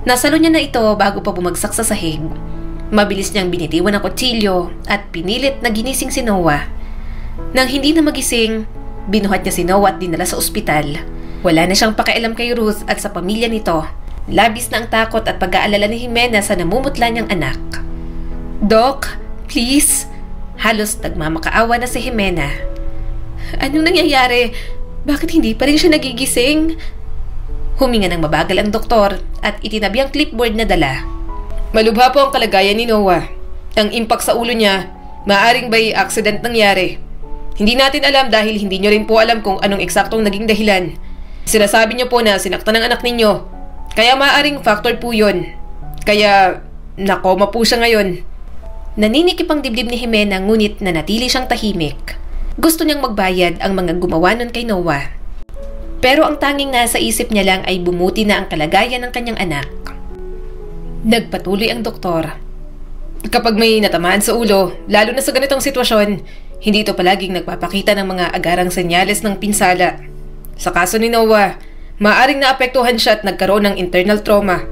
Nasalo niya na ito bago pa bumagsak sa sahig. Mabilis niyang binitiwan ng kutsilyo at pinilit na ginising si Noah. Nang hindi na magising, binuhat niya si Noah at dinala sa ospital. Wala na siyang pakialam kay Ruth at sa pamilya nito. Labis na ang takot at pag-aalala ni Jimena sa namumutla niyang anak. Doc, please. Halos nagmamakaawa na si Jimena. Anong nangyayari? Bakit hindi pa rin siya nagigising? Huminga ng mabagal ang doktor at itinabi ang clipboard na dala. Malubha po ang kalagayan ni Noah. Ang impact sa ulo niya, maaring ba'y accident nangyari. Hindi natin alam dahil hindi nyo rin po alam kung anong eksaktong naging dahilan. Sinasabi nyo po na sinaktan ng anak ninyo. Kaya maaring factor po yun. Kaya nakoma po siya ngayon. Naninikip ang dibdib ni Jimena ngunit nanatili siyang tahimik. Gusto niyang magbayad ang mga gumawa nun kay Noah. Pero ang tanging nasa isip niya lang ay bumuti na ang kalagayan ng kanyang anak. Nagpatuloy ang doktor. Kapag may natamaan sa ulo, lalo na sa ganitong sitwasyon, hindi ito palaging nagpapakita ng mga agarang senyales ng pinsala. Sa kaso ni Noah, maaring naapektuhan siya at nagkaroon ng internal trauma.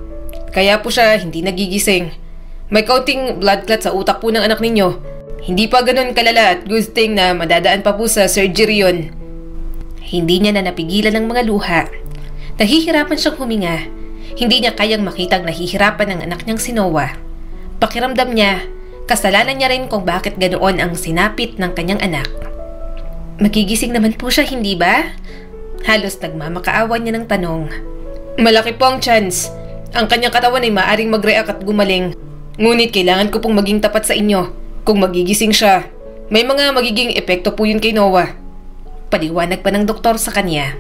Kaya po siya hindi nagigising. May kaunting blood clot sa utak po ng anak ninyo. Hindi pa ganun kalala at good thing na madadaan pa po sa surgery yun. Hindi niya na napigilan ng mga luha. Nahihirapan siyang huminga. Hindi niya kayang makitang nahihirapan ng anak niyang si Noah. Pakiramdam niya, kasalanan niya rin kung bakit ganoon ang sinapit ng kanyang anak. Magigising naman po siya, hindi ba? Halos nagmamakaawa niya ng tanong. Malaki po ang chance. Ang kanyang katawan ay maaring mag-react at gumaling. Ngunit kailangan ko pong maging tapat sa inyo. Kung magigising siya, may mga magiging epekto po yun kay Noah. Paliwanag pa ng doktor sa kanya.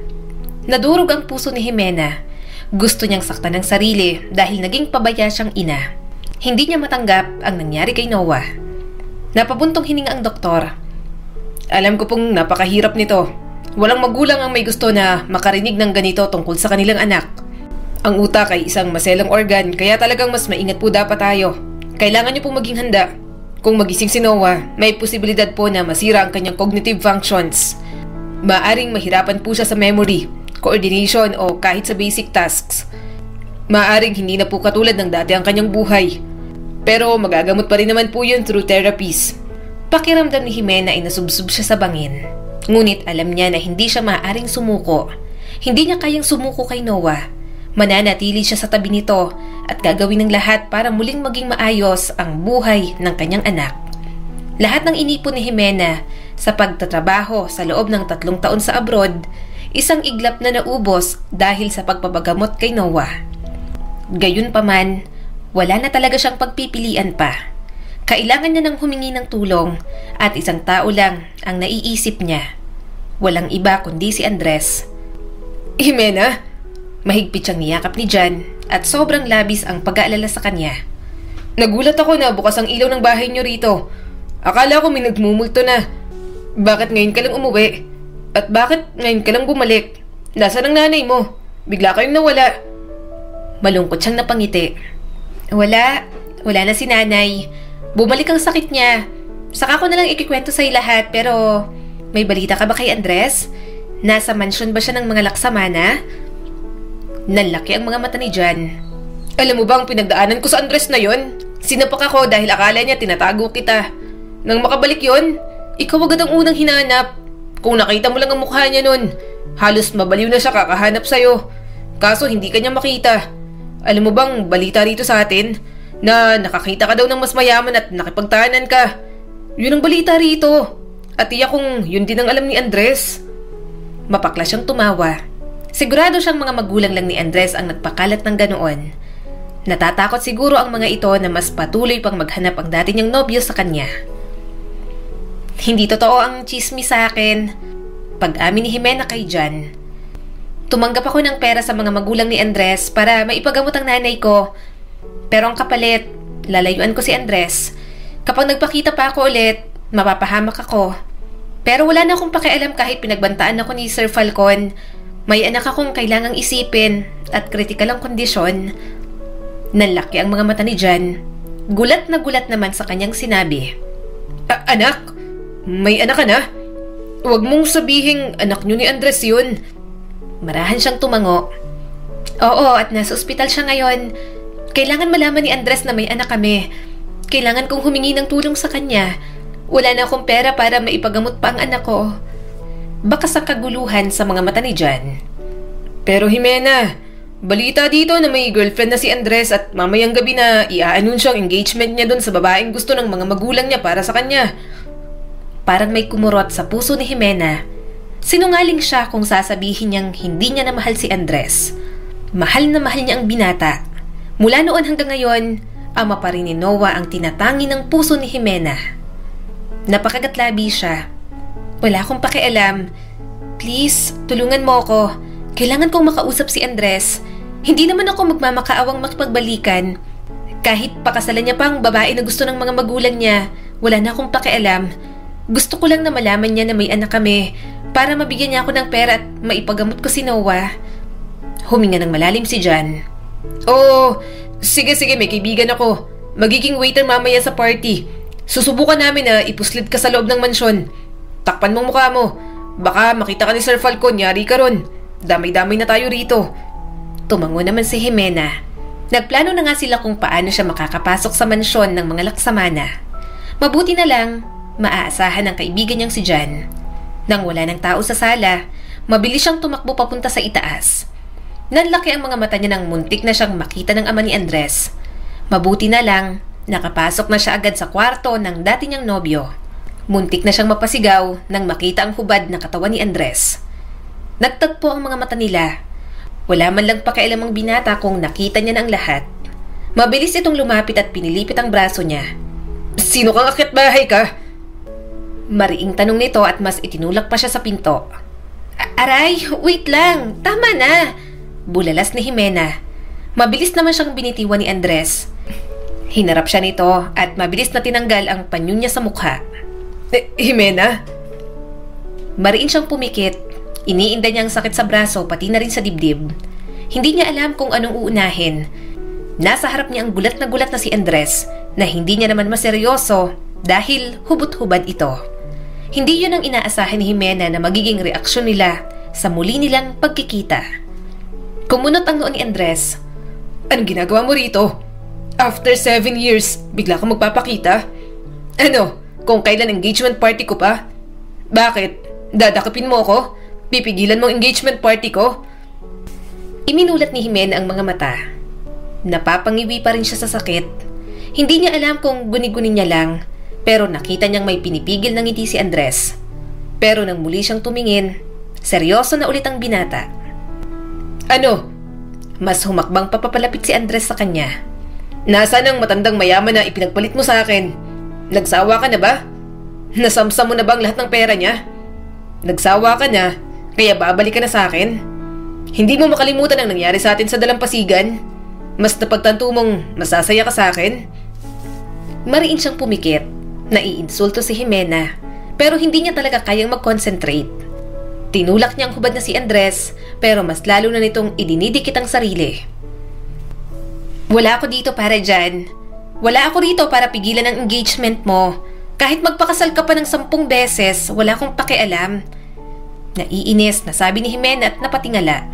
Nadurog ang puso ni Jimena. Gusto niyang saktan ng sarili dahil naging pabaya siyang ina. Hindi niya matanggap ang nangyari kay Noah. Napabuntong hininga ang doktor. Alam ko pong napakahirap nito. Walang magulang ang may gusto na makarinig ng ganito tungkol sa kanilang anak. Ang utak ay isang maselang organ kaya talagang mas maingat po dapat tayo. Kailangan niyo pong maging handa. Kung magising si Noah, may posibilidad po na masira ang kanyang cognitive functions. Maaring mahirapan po siya sa memory, coordination o kahit sa basic tasks. Maaring hindi na po katulad ng dati ang kanyang buhay. Pero magagamot pa rin naman po yun through therapies. Pakiramdam ni Jimena ay nasubsob siya sa bangin. Ngunit alam niya na hindi siya maaaring sumuko. Hindi niya kayang sumuko kay Noah. Mananatili siya sa tabi nito at gagawin ng lahat para muling maging maayos ang buhay ng kanyang anak. Lahat ng inipon ni Jimena sa pagtatrabaho sa loob ng 3 taon sa abroad, isang iglap na naubos dahil sa pagpapagamot kay Noah. Gayunpaman, wala na talaga siyang pagpipilian pa. Kailangan niya ng humingi ng tulong at isang tao lang ang naiisip niya. Walang iba kundi si Andres. Jimena? Mahigpit siyang niyakap ni Jan at sobrang labis ang pag-aalala sa kanya. Nagulat ako na bukas ang ilaw ng bahay niyo rito. Akala ko may nagmumulto na. Bakit ngayon ka lang umuwi? At bakit ngayon ka lang bumalik? Nasaan ang nanay mo? Bigla kayong nawala. Malungkot siyang napangiti. Wala na si nanay. Bumalik ang sakit niya. Saka ko na lang ikikwento sa'yo lahat pero may balita ka ba kay Andres? Nasa mansyon ba siya ng mga laksamana? Nanlaki ang mga mata ni Jan. Alam mo ba ang pinagdaanan ko sa Andres na yon? Sinapak ako dahil akala niya tinatago kita. Nang makabalik yon, ikaw agad ang unang hinanap. Kung nakita mo lang ang mukha niya nun, halos mabaliw na siya kakahanap sa'yo. Kaso hindi ka niya makita. Alam mo bang balita rito sa atin na nakakita ka daw ng mas mayaman at nakipagtahanan ka? Yun ang balita rito. At tiyak kung yun din ang alam ni Andres. Mapakla siyang tumawa. Sigurado siyang mga magulang lang ni Andres ang nagpakalat ng ganoon. Natatakot siguro ang mga ito na mas patuloy pang maghanap ang dati niyang nobyo sa kanya. Hindi totoo ang chismis sa akin. Pag-amin ni Jimena kay Jan. Tumanggap ako ng pera sa mga magulang ni Andres para maipagamot ang nanay ko. Pero ang kapalit, lalayuan ko si Andres. Kapag nagpakita pa ako ulit, mapapahamak ako. Pero wala na akong pakialam kahit pinagbantaan ako ni Sir Falcon. May anak akong kailangang isipin at kritikal ang kondisyon. Nanlaki ang mga mata ni Jan. Gulat na gulat naman sa kanyang sinabi. Anak? May anak ka na? Huwag mong sabihing anak niyo ni Andres yun. Marahan siyang tumango. Oo, at nasa ospital siya ngayon. Kailangan malaman ni Andres na may anak kami. Kailangan kong humingi ng tulong sa kanya. Wala na akong pera para maipagamot pa ang anak ko. Bakas ang kaguluhan sa mga mata ni Jan. Pero Jimena, balita dito na may girlfriend na si Andres at mamayang gabi na i-anunsyo ang engagement niya dun sa babaeng gusto ng mga magulang niya para sa kanya. Parang may kumurot sa puso ni Jimena. Sinungaling siya kung sasabihin niyang hindi niya na mahal si Andres. Mahal na mahal niya ang binata. Mula noon hanggang ngayon, ama pa rin ni Noah ang tinatangi ng puso ni Jimena. Napakagatlabi siya. Wala akong pakialam. Please, tulungan mo ako. Kailangan kong makausap si Andres. Hindi naman ako magmamakaawang makipagbalikan. Kahit pakasalan niya pa ang babae na gusto ng mga magulang niya, wala na akong pakialam. Gusto ko lang na malaman niya na may anak kami para mabigyan niya ako ng pera at maipagamot ko si Noah. Huminga ng malalim si Jan. Oo, sige may kaibigan ako. Magiging waiter mamaya sa party. Susubukan namin na ipuslit ka sa loob ng mansyon. Takpan mong mukha mo. Baka makita ka ni Sir Falcon, yari ka ron. Damay-damay na tayo rito. Tumango naman si Jimena. Nagplano na nga sila kung paano siya makakapasok sa mansyon ng mga laksamana. Mabuti na lang, maaasahan ng kaibigan niyang si Jan. Nang wala ng tao sa sala, mabilis siyang tumakbo papunta sa itaas. Nanlaki ang mga mata niya nang muntik na siyang makita ng ama ni Andres. Mabuti na lang, nakapasok na siya agad sa kwarto ng dati niyang nobyo. Muntik na siyang mapasigaw nang makita ang hubad na katawan ni Andres. Nagtagpo ang mga mata nila. Wala man lang pakialam ang binata kung nakita niya na ang lahat. Mabilis itong lumapit at pinilipit ang braso niya. Sino kang akyat bahay ka? Mariing tanong nito at mas itinulak pa siya sa pinto. Aray, wait lang. Tama na. Bulalas ni Jimena. Mabilis naman siyang binitiwan ni Andres. Hinarap siya nito at mabilis na tinanggal ang panyo niya sa mukha. Jimena? Mariin siyang pumikit. Iniinda niya ang sakit sa braso pati na rin sa dibdib. Hindi niya alam kung anong uunahin. Nasa harap niya ang gulat na si Andres na hindi niya naman maseryoso dahil hubot-hubad ito. Hindi yun ang inaasahan ni Jimena na magiging reaksyon nila sa muli nilang pagkikita. Kumunot ang noon ni Andres. Anong ginagawa mo rito? After 7 years, bigla kang magpapakita? Ano, kung kailan engagement party ko pa? Bakit? Dadakapin mo ako? Pipigilan mo ang engagement party ko? Iminulat ni Jimena ang mga mata. Napapangiwi pa rin siya sa sakit. Hindi niya alam kung guni-guni niya lang, pero nakita niyang may pinipigil ng ngiti si Andres. Pero nang muli siyang tumingin, seryoso na ulit ang binata. Ano? Mas humakbang papapalapit si Andres sa kanya. Nasaan ang matandang mayaman na ipinagpalit mo sa akin? Nagsawa ka na ba? Nasamsam mo na bang lahat ng pera niya? Nagsawa ka na, kaya babalik ka na sa akin? Hindi mo makalimutan ang nangyari sa atin sa dalampasigan? Mas napagtanto mong masasaya ka sa akin? Mariin siyang pumikit. Naiinsulto si Jimena, pero hindi niya talaga kayang mag-concentrate. Tinulak niya ang hubad na si Andres, pero mas lalo na nitong idinidikit ang sarili. Wala ako dito para dyan. Wala ako rito para pigilan ang engagement mo. Kahit magpakasal ka pa ng 10 beses, wala akong pakialam. Naiinis na sabi ni Jimena at napatingala.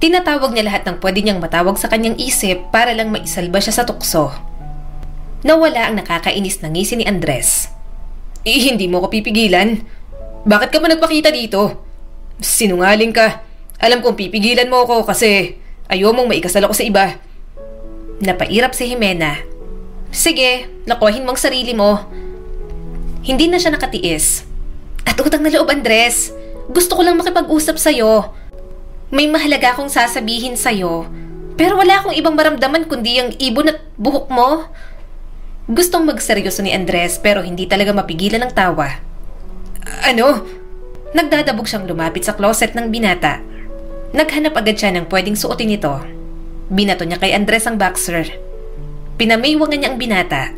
Tinatawag niya lahat ng pwede niyang matawag sa kanyang isip para lang maisalba siya sa tukso. Nawala ang nakakainis na ngisi ni Andres. Hindi mo ko pipigilan? Bakit ka pa nagpakita dito? Sinungaling ka. Alam kong pipigilan mo ako kasi Ayaw mong maikasal ako sa iba. Napairap si Jimena. Sige, lakuhin mong sarili mo. Hindi na siya nakatiis. At utang na loob, Andres. Gusto ko lang makipag-usap sa'yo. May mahalaga akong sasabihin sa'yo. Pero wala akong ibang maramdaman kundi ang ibon at buhok mo. Gustong magseryoso ni Andres pero hindi talaga mapigilan ng tawa. Ano? Nagdadabog siyang lumapit sa closet ng binata. Naghanap agad siya ng pwedeng suotin ito. Binato niya kay Andres ang boxer. Pinamaywang niya ang binata.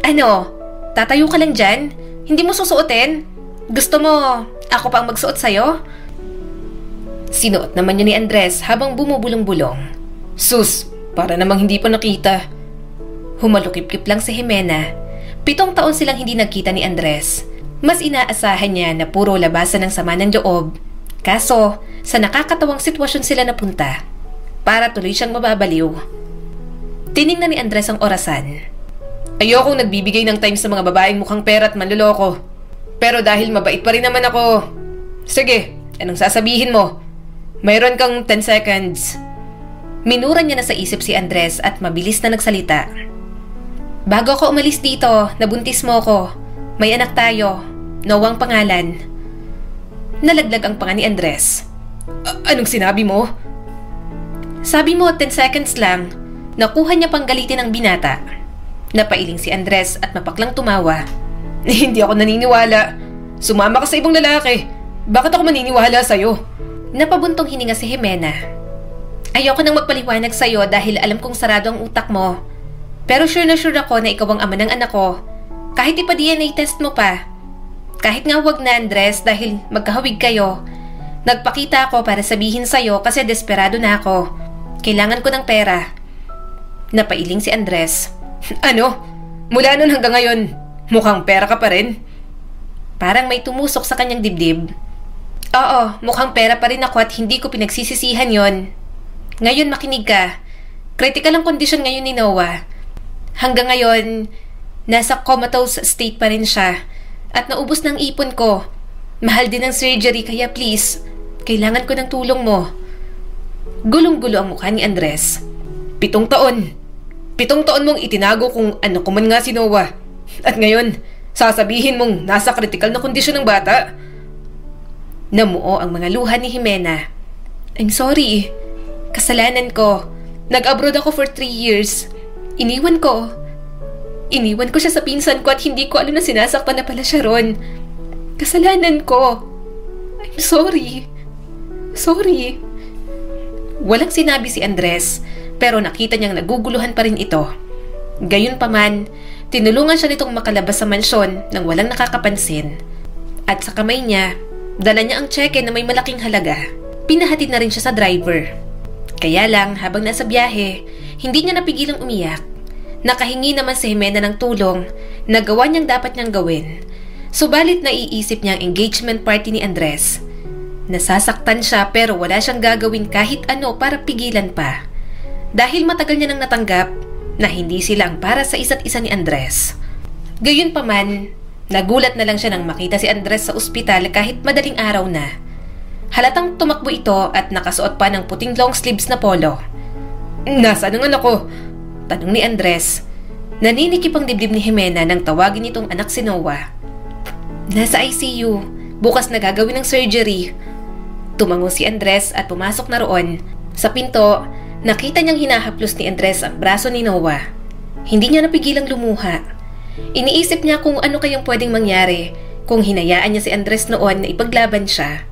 Ano? Tatayo ka lang dyan? Hindi mo susuotin? Gusto mo ako pang magsuot sa'yo? Sinuot naman niya ni Andres habang bumubulong-bulong. Sus, para namang hindi pa nakita. Humalukip-kip lang si Jimena. 7 taon silang hindi nagkita ni Andres. Mas inaasahan niya na puro labasan ng sama ng loob. Kaso, sa nakakatawang sitwasyon sila napunta. Para tuloy siyang mababaliw. Tiningnan ni Andres ang orasan. Ayokong nagbibigay ng time sa mga babaeng mukhang pera at manloloko. Pero dahil mabait pa rin naman ako, sige, anong sasabihin mo? Mayroon kang 10 seconds. Minura niya na sa isip si Andres at mabilis na nagsalita. Bago ako umalis dito, nabuntis mo ko. May anak tayo. Noah ang pangalan. Nalaglag ang panga ni Andres. Anong sinabi mo? Sabi mo 10 seconds lang. Nakuha niya pang galitin ang binata. Napailing si Andres at mapaklang tumawa. Hindi ako naniniwala. Sumama ka sa ibang lalaki. Bakit ako maniniwala sa'yo? Napabuntong hininga si Jimena. Ayoko nang magpaliwanag sa'yo dahil alam kong sarado ang utak mo. Pero sure na sure ako na ikaw ang ama ng anak ko. Kahit ipa-DNA test mo pa. Kahit nga wag na, Andres, dahil magkahawig kayo. Nagpakita ako para sabihin sa'yo kasi desperado na ako. Kailangan ko ng pera. Napailing si Andres. Ano? Mula nun hanggang ngayon, mukhang pera ka pa rin? Parang may tumusok sa kanyang dibdib. Oo, mukhang pera pa rin ako at hindi ko pinagsisisihan yon. Ngayon makinig ka. Critical ang kondisyon ngayon ni Noah. Hanggang ngayon, nasa comatose state pa rin siya. At naubos ng ipon ko. Mahal din ang surgery kaya please, kailangan ko ng tulong mo. Gulong-gulo ang mukha ni Andres. 7 taon. 7 taon mong itinago kung ano ko man nga si Noah. At ngayon, sasabihin mong nasa kritikal na kondisyon ng bata? Namuo ang mga luha ni Jimena. I'm sorry. Kasalanan ko. Nag-abroad ako for 3 years. Iniwan ko siya sa pinsan ko at hindi ko alam na sinasaktan na pala siya ron. Kasalanan ko. I'm sorry. Sorry. Walang sinabi si Andres, pero nakita niyang naguguluhan pa rin ito. Gayunpaman, tinulungan siya nitong makalabas sa mansyon nang walang nakakapansin. At sa kamay niya, dala niya ang tseke na may malaking halaga. Pinahatid na rin siya sa driver. Kaya lang, habang nasa biyahe, hindi niya napigilang umiyak. Nakahingi naman si Jimena ng tulong na gawa niyang dapat niyang gawin. Subalit naiisip niya ang engagement party ni Andres. Nasasaktan siya pero wala siyang gagawin kahit ano para pigilan pa. Dahil matagal niya nang natanggap na hindi sila ang para sa isa't isa ni Andres. Gayunpaman, nagulat na lang siya nang makita si Andres sa ospital kahit madaling araw na. Halatang tumakbo ito at nakasuot pa ng puting long sleeves na polo. Nasaan ang anak ko? Tanong ni Andres. Naninikip ang dibdib ni Jimena nang tawagin itong anak si Noah. Nasa ICU. Bukas na gagawin ng surgery. Tumango si Andres at pumasok na roon. Sa pinto, nakita niyang hinahaplos ni Andres ang braso ni Noah. Hindi niya napigilang lumuha. Iniisip niya kung ano kayang pwedeng mangyari kung hinayaan niya si Andres noon na ipaglaban siya.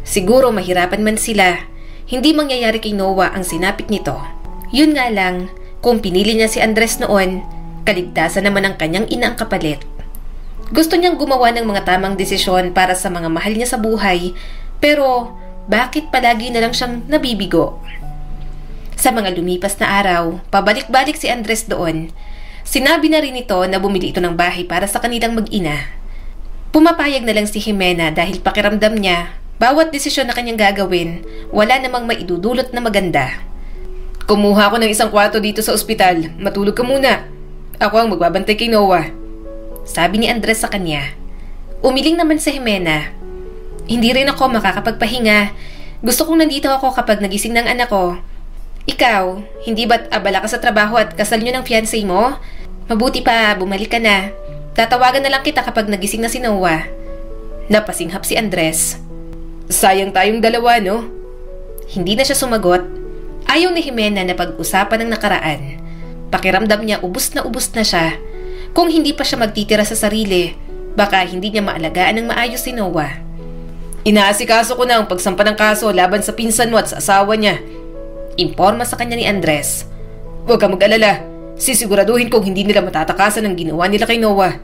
Siguro mahirapan man sila. Hindi mangyayari kay Noah ang sinapit nito. Yun nga lang, kung pinili niya si Andres noon, kaligtasan naman ang kanyang ina ang kapalit. Gusto niyang gumawa ng mga tamang desisyon para sa mga mahal niya sa buhay, pero bakit palagi na lang siyang nabibigo? Sa mga lumipas na araw, pabalik-balik si Andres doon. Sinabi na rin ito na bumili ito ng bahay para sa kanilang mag-ina. Pumapayag na lang si Jimena dahil pakiramdam niya, bawat desisyon na kanyang gagawin, wala namang maidudulot na maganda. Kumuha ako ng isang kwarto dito sa ospital. Matulog ka muna. Ako ang magbabantay kay Noah. Sabi ni Andres sa kanya. Umiling naman si Jimena. Hindi rin ako makakapagpahinga. Gusto kong nandito ako kapag nagising ng anak ko. Ikaw, hindi ba't abala ka sa trabaho at kasal nyo ng fiancé mo? Mabuti pa, bumalik ka na. Tatawagan na lang kita kapag nagising na si Noah. Napasinghap si Andres. Sayang tayong dalawa, no? Hindi na siya sumagot. Ayaw ni Jimena na pag-usapan ng nakaraan. Pakiramdam niya ubos na siya. Kung hindi pa siya magtitira sa sarili, baka hindi niya maalagaan ng maayos si Noah. Inaasikaso ko na ang pagsampa ng kaso laban sa pinsan mo at sa asawa niya. Imporma sa kanya ni Andres. Huwag kang mag-alala. Sisiguraduhin kong hindi nila matatakasan ang ginawa nila kay Noah.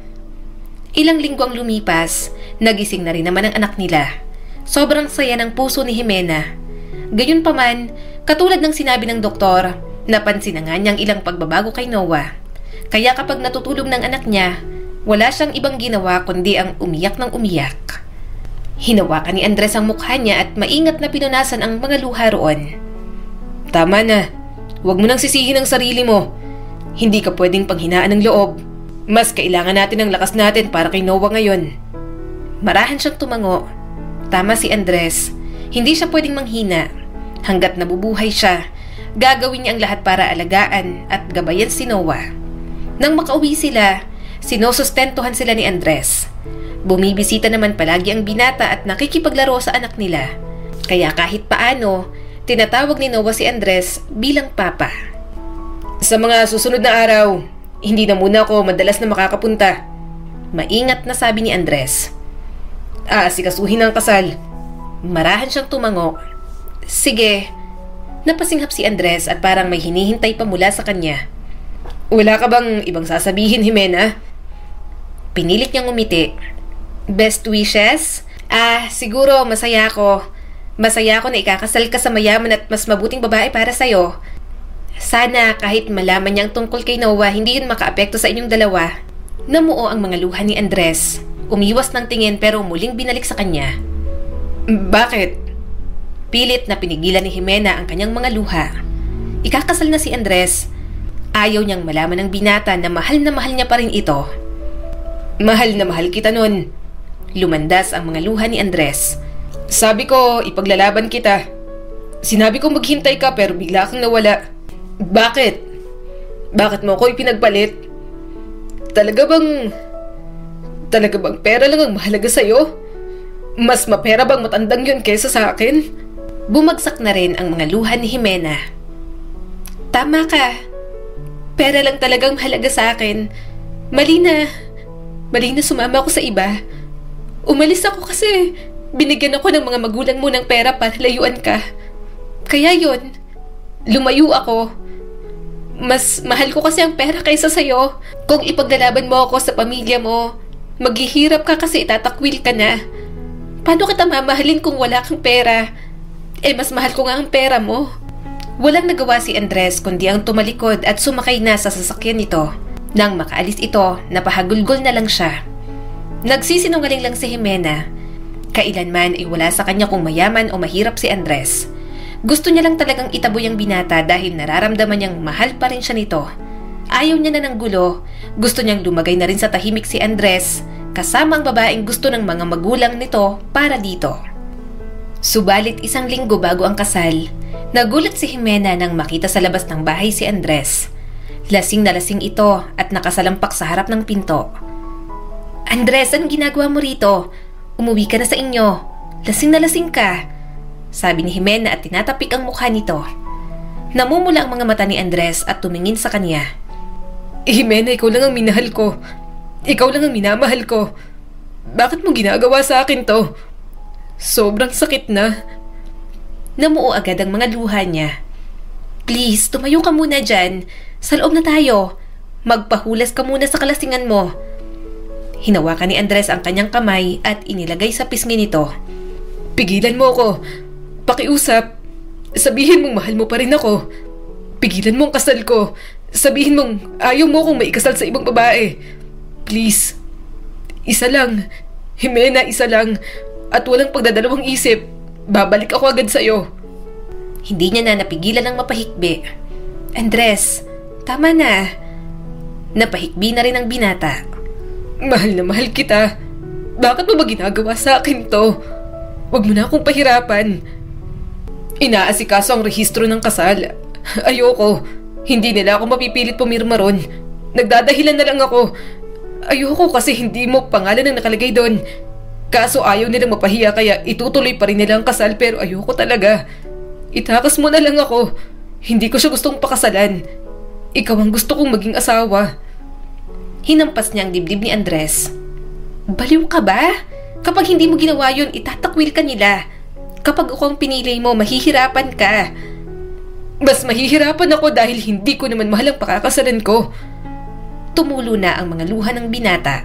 Ilang linggo ang lumipas, nagising na rin naman ang anak nila. Sobrang saya ng puso ni Jimena. Gayunpaman, katulad ng sinabi ng doktor, napansin na nga niyang ilang pagbabago kay Noah. Kaya kapag natutulog ng anak niya, wala siyang ibang ginawa kundi ang umiyak ng umiyak. Hinawakan ni Andres ang mukha niya at maingat na pinunasan ang mga luha roon. Tama na. Huwag mo nang sisihin ang sarili mo. Hindi ka pwedeng panghinaan ng loob. Mas kailangan natin ang lakas natin para kay Noah ngayon. Marahan siyang tumango. Tama si Andres. Hindi siya pwedeng manghina. Hanggat nabubuhay siya, gagawin niya ang lahat para alagaan at gabayan si Noah. Nang makauwi sila, sinusustentuhan sila ni Andres. Bumibisita naman palagi ang binata at nakikipaglaro sa anak nila. Kaya kahit paano, tinatawag ni Noah si Andres bilang papa. Sa mga susunod na araw, hindi na muna ako madalas na makakapunta. Maingat na sabi ni Andres. Asikasuhin ang kasal. Marahan siyang tumango. Sige. Napasinghap si Andres at parang may hinihintay pa mula sa kanya. Wala ka bang ibang sasabihin, Jimena? Pinilit niyang umiti. Best wishes? Siguro masaya ako. Masaya ako na ikakasal ka sa mayaman at mas mabuting babae para sa'yo. Sana kahit malaman niyang tungkol kay Noah, hindi yun makaapekto sa inyong dalawa. Namuo ang mga luha ni Andres. Umiwas ng tingin pero muling binalik sa kanya. Bakit? Pilit na pinigilan ni Jimena ang kanyang mga luha. Ikakasal na si Andres. Ayaw niyang malaman ng binata na mahal niya pa rin ito. Mahal na mahal kita nun. Lumandas ang mga luha ni Andres. Sabi ko, ipaglalaban kita. Sinabi ko maghintay ka pero bigla kang nawala. Bakit? Bakit mo ako ipinagpalit? Talaga bang pera lang ang mahalaga sa'yo? Mas mapera bang matandang yun kaysa sa akin? Bumagsak na rin ang mga luha ni Jimena. Tama ka. Pera lang talagang mahalaga sa akin. Mali na sumama ako sa iba. Umalis ako kasi binigyan ako ng mga magulang mo ng pera para layuan ka. Kaya yun, lumayo ako. Mas mahal ko kasi ang pera kaysa sa'yo. Kung ipaglalaban mo ako sa pamilya mo, maghihirap ka kasi itatakwil ka na. Paano kita mamahalin kung wala kang pera? Mas mahal ko nga ang pera mo. Walang nagawa si Andres kundi ang tumalikod at sumakay na sa sasakyan nito. Nang makaalis ito, napahagulgol na lang siya. Nagsisinungaling lang si Jimena. Kailanman ay wala sa kanya kung mayaman o mahirap si Andres. Gusto niya lang talagang itaboy ang binata dahil nararamdaman niyang mahal pa rin siya nito. Ayaw niya na ng gulo. Gusto niyang lumagay na rin sa tahimik si Andres, kasama ang babaeng gusto ng mga magulang nito para dito. Subalit 1 linggo bago ang kasal, nagulat si Jimena nang makita sa labas ng bahay si Andres. Lasing na lasing ito at nakasalampak sa harap ng pinto. Andres, anong ginagawa mo rito? Umuwi ka na sa inyo. Lasing na lasing ka. Sabi ni Jimena at tinatapik ang mukha nito. Namumula ang mga mata ni Andres at tumingin sa kanya. Jimena, ikaw lang ang minahal ko. Ikaw lang ang minamahal ko. Bakit mo ginagawa sa akin to? Sobrang sakit na. Namuo agad ang mga luha niya. Please, tumayo ka muna dyan. Sa loob na tayo. Magpahulas ka muna sa kalasingan mo. Hinawakan ni Andres ang kanyang kamay at inilagay sa pisngi nito. Pigilan mo ako. Pakiusap. Sabihin mong mahal mo pa rin ako. Pigilan mo ang kasal ko. Sabihin mong ayaw mo akong maikasal sa ibang babae. Please. Isa lang. Jimena, isa lang. At walang pagdadalawang isip. Babalik ako agad sa'yo. Hindi niya na napigilan ng mapahikbi. Andres, tama na. Napahikbi na rin ang binata. Mahal na mahal kita. Bakit mo ba ginagawa sa akin to? Huwag mo na akong pahirapan. Inaasikaso ang rehistro ng kasal. Ayoko. Hindi nila ako mapipilit pumirma ron. Nagdadahilan na lang ako. Ayoko kasi hindi mo pangalan ang nakalagay doon. Kaso ayaw nilang mapahiya kaya itutuloy pa rin nila ang kasal pero ayoko talaga. Itakas mo na lang ako. Hindi ko siya gustong pakasalan. Ikaw ang gusto kong maging asawa. Hinampas niya ang dibdib ni Andres. Baliw ka ba? Kapag hindi mo ginawa yun, itatakwil ka nila. Kapag ako ang pinili mo, mahihirapan ka. Mas mahihirapan ako dahil hindi ko naman mahal ang pakakasalan ko. Tumulo na ang mga luha ng binata.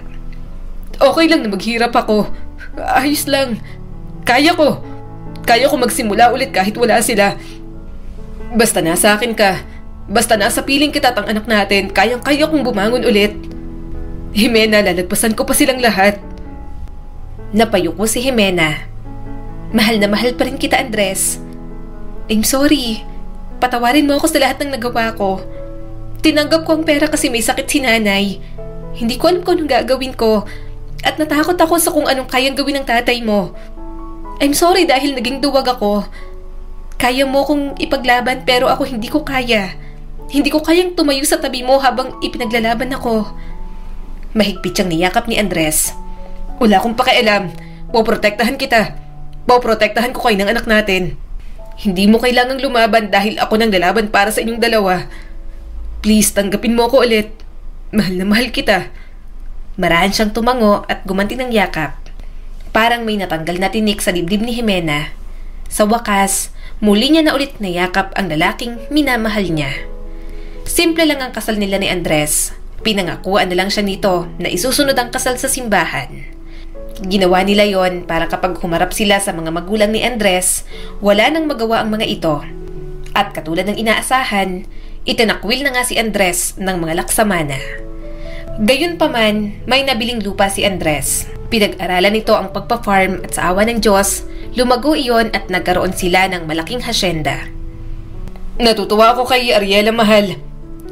Okay lang na maghirap ako. Ayos lang. Kaya ko. Kaya ko magsimula ulit kahit wala sila. Basta nasa akin ka. Basta nasa piling kita at ang anak natin, kayang-kaya kong bumangon ulit. Jimena, lalagpasan ko pa silang lahat. Napayuko si Jimena. Mahal na mahal pa rin kita, Andres. I'm sorry. Patawarin mo ako sa lahat ng nagawa ko. Tinanggap ko ang pera kasi may sakit si nanay. Hindi ko alam kung anong gagawin ko. At natakot ako sa kung anong kayang gawin ng tatay mo. I'm sorry dahil naging duwag ako. Kaya mo kong ipaglaban pero ako hindi ko kaya. Hindi ko kayang tumayo sa tabi mo habang ipinaglalaban ako. Mahigpit siyang niyakap ni Andres. Wala akong pakialam. Poprotektahan kita. Poprotektahan ko kayo ng anak natin. Hindi mo kailangang lumaban dahil ako nang lalaban para sa inyong dalawa. Please, tanggapin mo ako ulit. Mahal na mahal kita. Marahan siyang tumango at gumanti ng yakap. Parang may natanggal na tinik sa dibdib ni Jimena. Sa wakas, muli niya na ulit nayakap ang lalaking minamahal niya. Simple lang ang kasal nila ni Andres. Pinangakuan na lang siya nito na isusunod ang kasal sa simbahan. Ginawa nila yon para kapag humarap sila sa mga magulang ni Andres, wala nang magawa ang mga ito. At katulad ng inaasahan, itinakwil na nga si Andres ng mga laksamana. Gayunpaman, may nabiling lupa si Andres. Pinag-aralan nito ang pagpa-farm at sa awa ng Diyos, lumago iyon at nagkaroon sila ng malaking hasyenda. Natutuwa ako kay Ariela, mahal.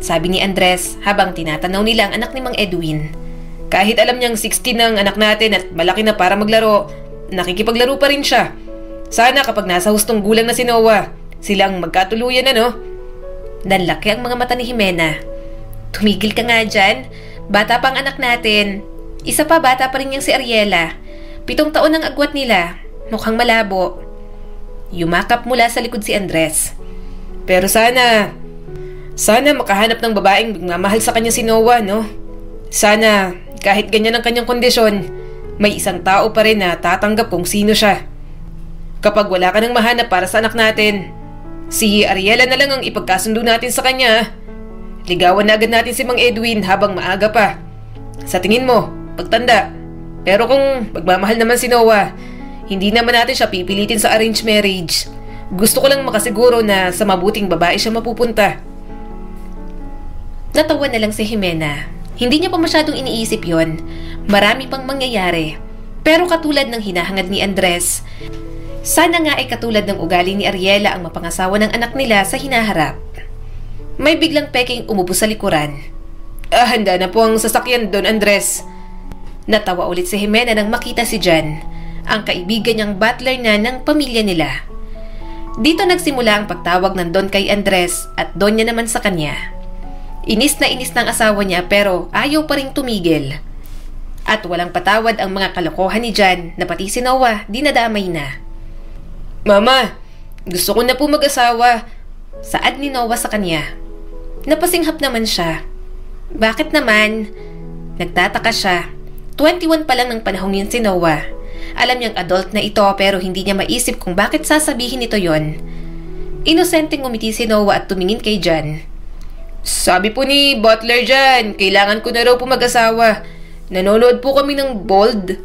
Sabi ni Andres habang tinatanaw nila ang anak ni Mang Edwin. Kahit alam niyang 16 na ang anak natin at malaki na para maglaro, nakikipaglaro pa rin siya. Sana kapag nasa hustong gulang na si Noah, silang magkatuluyan na, no? Nanlaki ang mga mata ni Jimena. Tumigil ka nga dyan. Bata pang anak natin. Isa pa, bata pa rin niyang si Ariela. 7 taon ang agwat nila. Mukhang malabo. Yumakap mula sa likod si Andres. Pero sana makahanap ng babaeng magmamahal sa kanya si Noah, no? Sana kahit ganyan ang kanyang kondisyon, may isang tao pa rin na tatanggap kung sino siya. Kapag wala ka nang mahanap para sa anak natin, si Ariela na lang ang ipagkasundo natin sa kanya. Ligawan na agad natin si Mang Edwin habang maaga pa. Sa tingin mo, pagtanda. Pero kung magmamahal naman si Noah, hindi naman natin siya pipilitin sa arranged marriage. Gusto ko lang makasiguro na sa mabuting babae siya mapupunta. Natawa na lang si Jimena. Hindi niya pa masyadong iniisip yon. Marami pang mangyayari. Pero katulad ng hinahangad ni Andres, sana nga ay katulad ng ugali ni Ariela ang mapangasawa ng anak nila sa hinaharap. May biglang peking umupo sa likuran. Handa na po ang sasakyan doon, Andres. Natawa ulit si Jimena nang makita si Jan, ang kaibigan niyang butler na ng pamilya nila. Dito nagsimula ang pagtawag ng Don kay Andres at Donya naman sa kanya. Inis na inis ng asawa niya pero ayaw pa ring tumigil. At walang patawad ang mga kalokohan ni Jan na pati si Noah dinadamay na. Mama, gusto ko na po mag-asawa. Saad ni Noah sa kanya. Napasinghap naman siya. Bakit naman? Nagtataka siya. 21 pa lang ng panahong yun si Noah. Alam niyang adult na ito pero hindi niya maisip kung bakit sasabihin nito yon. Inosenteng umiti si Noah at tumingin kay Jan. Sabi po ni Butler Jan, kailangan ko na raw po mag-asawa. Nanonood po kami ng Bold.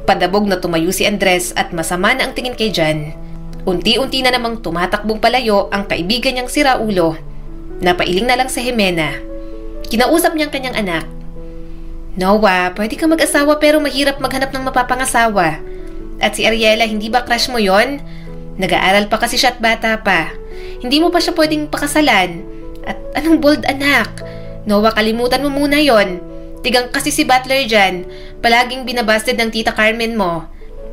Padabog na tumayo si Andres at masama na ang tingin kay Jan. Unti-unti na namang tumatakbong palayo ang kaibigan niyang si Raulo. Napailing na lang si Jimena. Kinausap niyang kanyang anak. Noah, pwede ka mag-asawa pero mahirap maghanap ng mapapangasawa. At si Ariela, hindi ba crush mo yon? Nag-aaral pa kasi siya at bata pa. Hindi mo pa siya pwedeng pakasalan. At anong Bold, anak? Noah, kalimutan mo muna yon. Tigang kasi si Butler dyan. Palaging binabasted ng tita Carmen mo.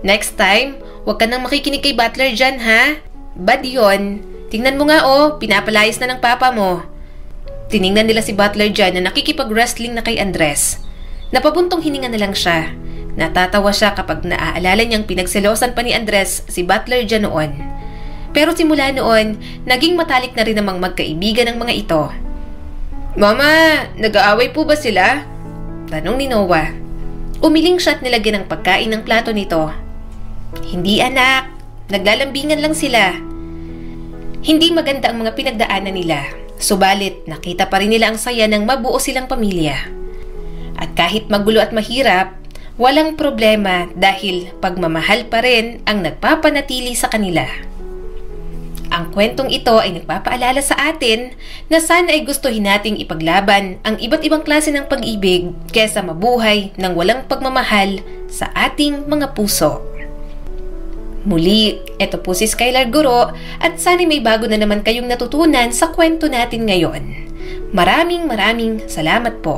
Next time, huwag ka nang makikinig kay Butler dyan, ha? Bad yon. Tingnan mo nga pinapalayas na ng papa mo. Tiningnan nila si Butler dyan na nakikipag-wrestling na kay Andres. Napabuntong hininga na lang siya. Natatawa siya kapag naaalala niyang pinagselosan pa ni Andres si Butler dyan noon. Pero simula noon, naging matalik na rin namang magkaibigan ng mga ito. Mama, nag-aaway po ba sila? Tanong ni Noah. Umiling siya at nilagyan ng pagkain ng plato nito. Hindi anak, naglalambingan lang sila. Hindi maganda ang mga pinagdaanan nila, subalit nakita pa rin nila ang saya ng mabuo silang pamilya. At kahit magulo at mahirap, walang problema dahil pagmamahal pa rin ang nagpapanatili sa kanila. Ang kwentong ito ay nagpapaalala sa atin na sana ay gustuhin nating ipaglaban ang iba't ibang klase ng pag-ibig kesa mabuhay ng walang pagmamahal sa ating mga puso. Muli, ito po si Skylar Guro at sana may bago na naman kayong natutunan sa kwento natin ngayon. Maraming salamat po.